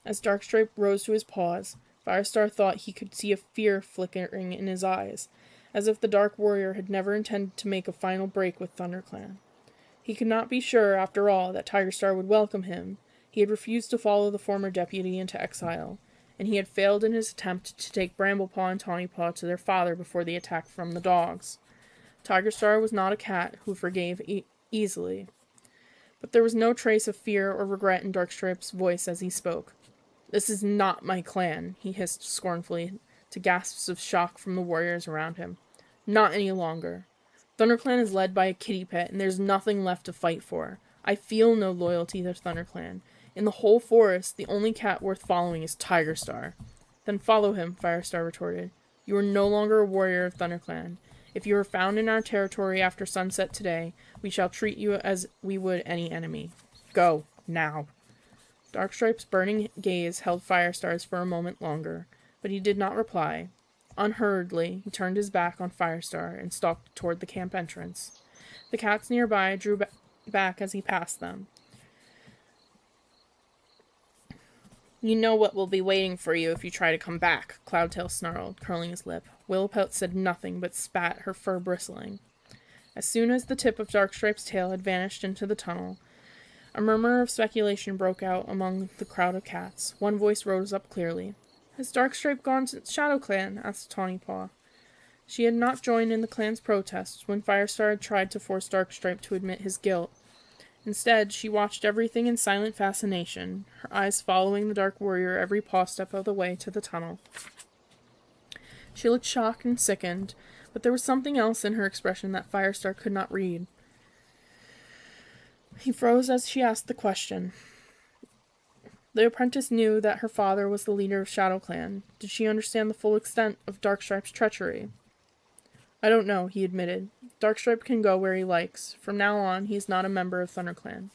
Speaker 1: As Darkstripe rose to his paws, Firestar thought he could see a fear flickering in his eyes, as if the Dark Warrior had never intended to make a final break with ThunderClan. He could not be sure, after all, that Tigerstar would welcome him. He had refused to follow the former deputy into exile, and he had failed in his attempt to take Bramblepaw and Tawnypaw to their father before the attack from the dogs. Tigerstar was not a cat who forgave easily. But there was no trace of fear or regret in Darkstripe's voice as he spoke. This is not my clan, he hissed scornfully, to gasps of shock from the warriors around him. Not any longer. ThunderClan is led by a kitty pet, and there's nothing left to fight for. I feel no loyalty to ThunderClan. In the whole forest, the only cat worth following is Tigerstar. Then follow him, Firestar retorted. You are no longer a warrior of ThunderClan. If you are found in our territory after sunset today, we shall treat you as we would any enemy. Go, now. Darkstripe's burning gaze held Firestar's for a moment longer, but he did not reply. Unhurriedly, he turned his back on Firestar and stalked toward the camp entrance. The cats nearby drew back as he passed them. You know what will be waiting for you if you try to come back, Cloudtail snarled, curling his lip. Willowpelt said nothing but spat, her fur bristling. As soon as the tip of Darkstripe's tail had vanished into the tunnel, a murmur of speculation broke out among the crowd of cats. One voice rose up clearly. Has Darkstripe gone to ShadowClan? Asked Tawnypaw. She had not joined in the clan's protests when Firestar had tried to force Darkstripe to admit his guilt. Instead, she watched everything in silent fascination, her eyes following the Dark Warrior every paw step of the way to the tunnel. She looked shocked and sickened, but there was something else in her expression that Firestar could not read. He froze as she asked the question. The apprentice knew that her father was the leader of ShadowClan. Did she understand the full extent of Darkstripe's treachery? I don't know, he admitted. Darkstripe can go where he likes. From now on, he is not a member of ThunderClan.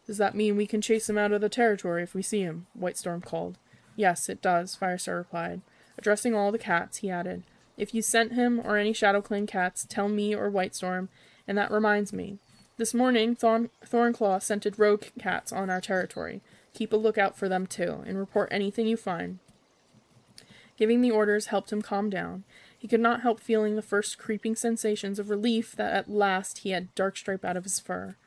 Speaker 1: Does that mean we can chase him out of the territory if we see him? Whitestorm called. Yes, it does, Firestar replied. Addressing all the cats, he added, if you sent him or any ShadowClan cats, tell me or Whitestorm, and that reminds me. This morning, Thornclaw scented rogue cats on our territory. Keep a lookout for them too, and report anything you find. Giving the orders helped him calm down. He could not help feeling the first creeping sensations of relief that at last he had Darkstripe out of his fur.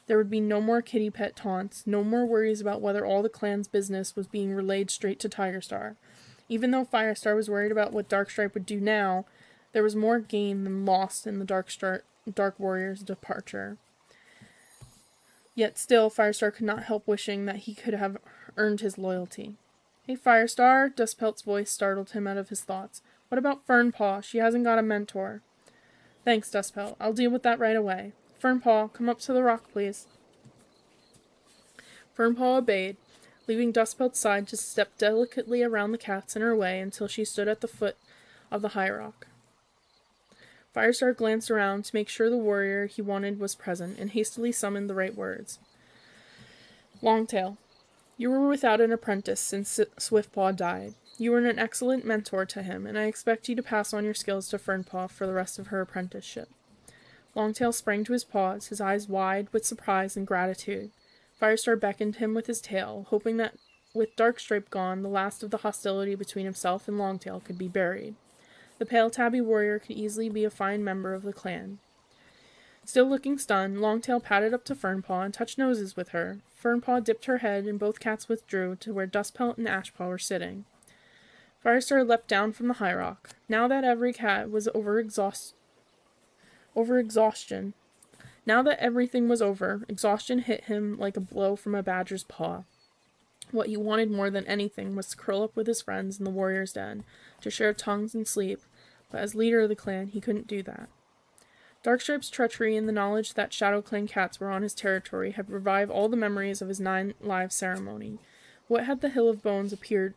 Speaker 1: There would be no more kitty pet taunts, no more worries about whether all the clan's business was being relayed straight to Tigerstar. Even though Firestar was worried about what Darkstripe would do now, there was more gain than lost in the Dark Warrior's departure. Yet still, Firestar could not help wishing that he could have earned his loyalty. Hey, Firestar, Dustpelt's voice startled him out of his thoughts. What about Fernpaw? She hasn't got a mentor. Thanks, Dustpelt. I'll deal with that right away. Fernpaw, come up to the rock, please. Fernpaw obeyed, leaving Dustpelt's side to step delicately around the cats in her way until she stood at the foot of the high rock. Firestar glanced around to make sure the warrior he wanted was present and hastily summoned the right words. Longtail, you were without an apprentice since Swiftpaw died. You were an excellent mentor to him, and I expect you to pass on your skills to Fernpaw for the rest of her apprenticeship. Longtail sprang to his paws, his eyes wide with surprise and gratitude. Firestar beckoned him with his tail, hoping that with Darkstripe gone, the last of the hostility between himself and Longtail could be buried. The pale tabby warrior could easily be a fine member of the clan. Still looking stunned, Longtail padded up to Fernpaw and touched noses with her. Fernpaw dipped her head, and both cats withdrew to where Dustpelt and Ashpaw were sitting. Firestar leapt down from the high rock. Now that every cat was over exhaustion. Now that everything was over, exhaustion hit him like a blow from a badger's paw. What he wanted more than anything was to curl up with his friends in the warrior's den, to share tongues and sleep, but as leader of the clan, he couldn't do that. Darkstripe's treachery and the knowledge that Shadow Clan cats were on his territory had revived all the memories of his 9 live ceremony. What had the Hill of Bones appeared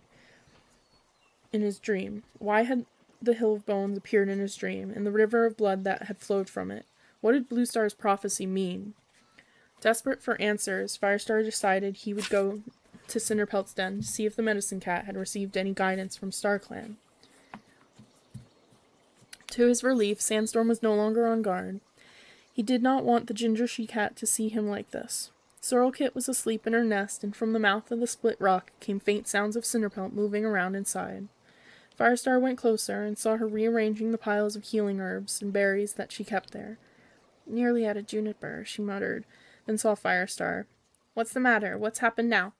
Speaker 1: in his dream? Why had the Hill of Bones appeared in his dream, and the river of blood that had flowed from it? What did Bluestar's prophecy mean? Desperate for answers, Firestar decided he would go to Cinderpelt's den to see if the medicine cat had received any guidance from StarClan. To his relief, Sandstorm was no longer on guard. He did not want the ginger she-cat to see him like this. Sorrelkit was asleep in her nest, and from the mouth of the split rock came faint sounds of Cinderpelt moving around inside. Firestar went closer and saw her rearranging the piles of healing herbs and berries that she kept there. Nearly at a juniper, she muttered, then saw Firestar. What's the matter? What's happened now?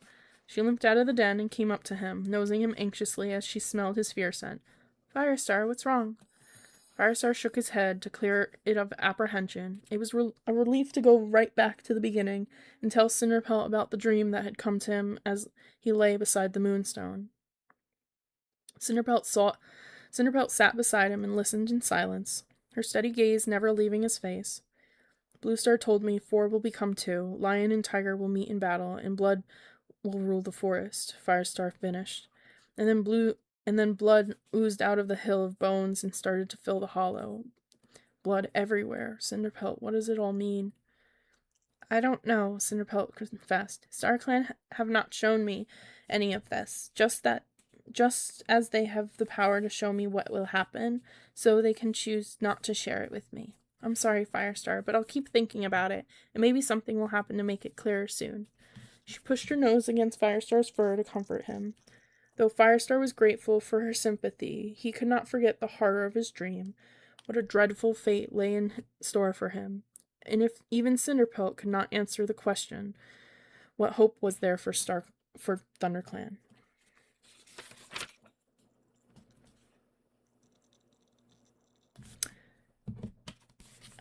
Speaker 1: She limped out of the den and came up to him, nosing him anxiously as she smelled his fear scent. Firestar, what's wrong? Firestar shook his head to clear it of apprehension. It was a relief to go right back to the beginning and tell Cinderpelt about the dream that had come to him as he lay beside the moonstone. Cinderpelt sat beside him and listened in silence, her steady gaze never leaving his face. Bluestar told me 4 will become 2, lion and tiger will meet in battle, and blood will rule the forest, Firestar finished. And then blood oozed out of the Hill of Bones and started to fill the hollow. Blood everywhere. Cinderpelt, what does it all mean? I don't know, Cinderpelt confessed. StarClan have not shown me any of this. Just as they have the power to show me what will happen, so they can choose not to share it with me. I'm sorry, Firestar, but I'll keep thinking about it, and maybe something will happen to make it clearer soon. She pushed her nose against Firestar's fur to comfort him. Though Firestar was grateful for her sympathy, he could not forget the horror of his dream. What a dreadful fate lay in store for him. And if even Cinderpelt could not answer the question, what hope was there for ThunderClan?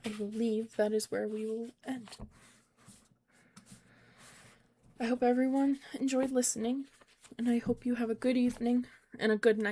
Speaker 1: I believe that is where we will end. I hope everyone enjoyed listening, and I hope you have a good evening and a good night.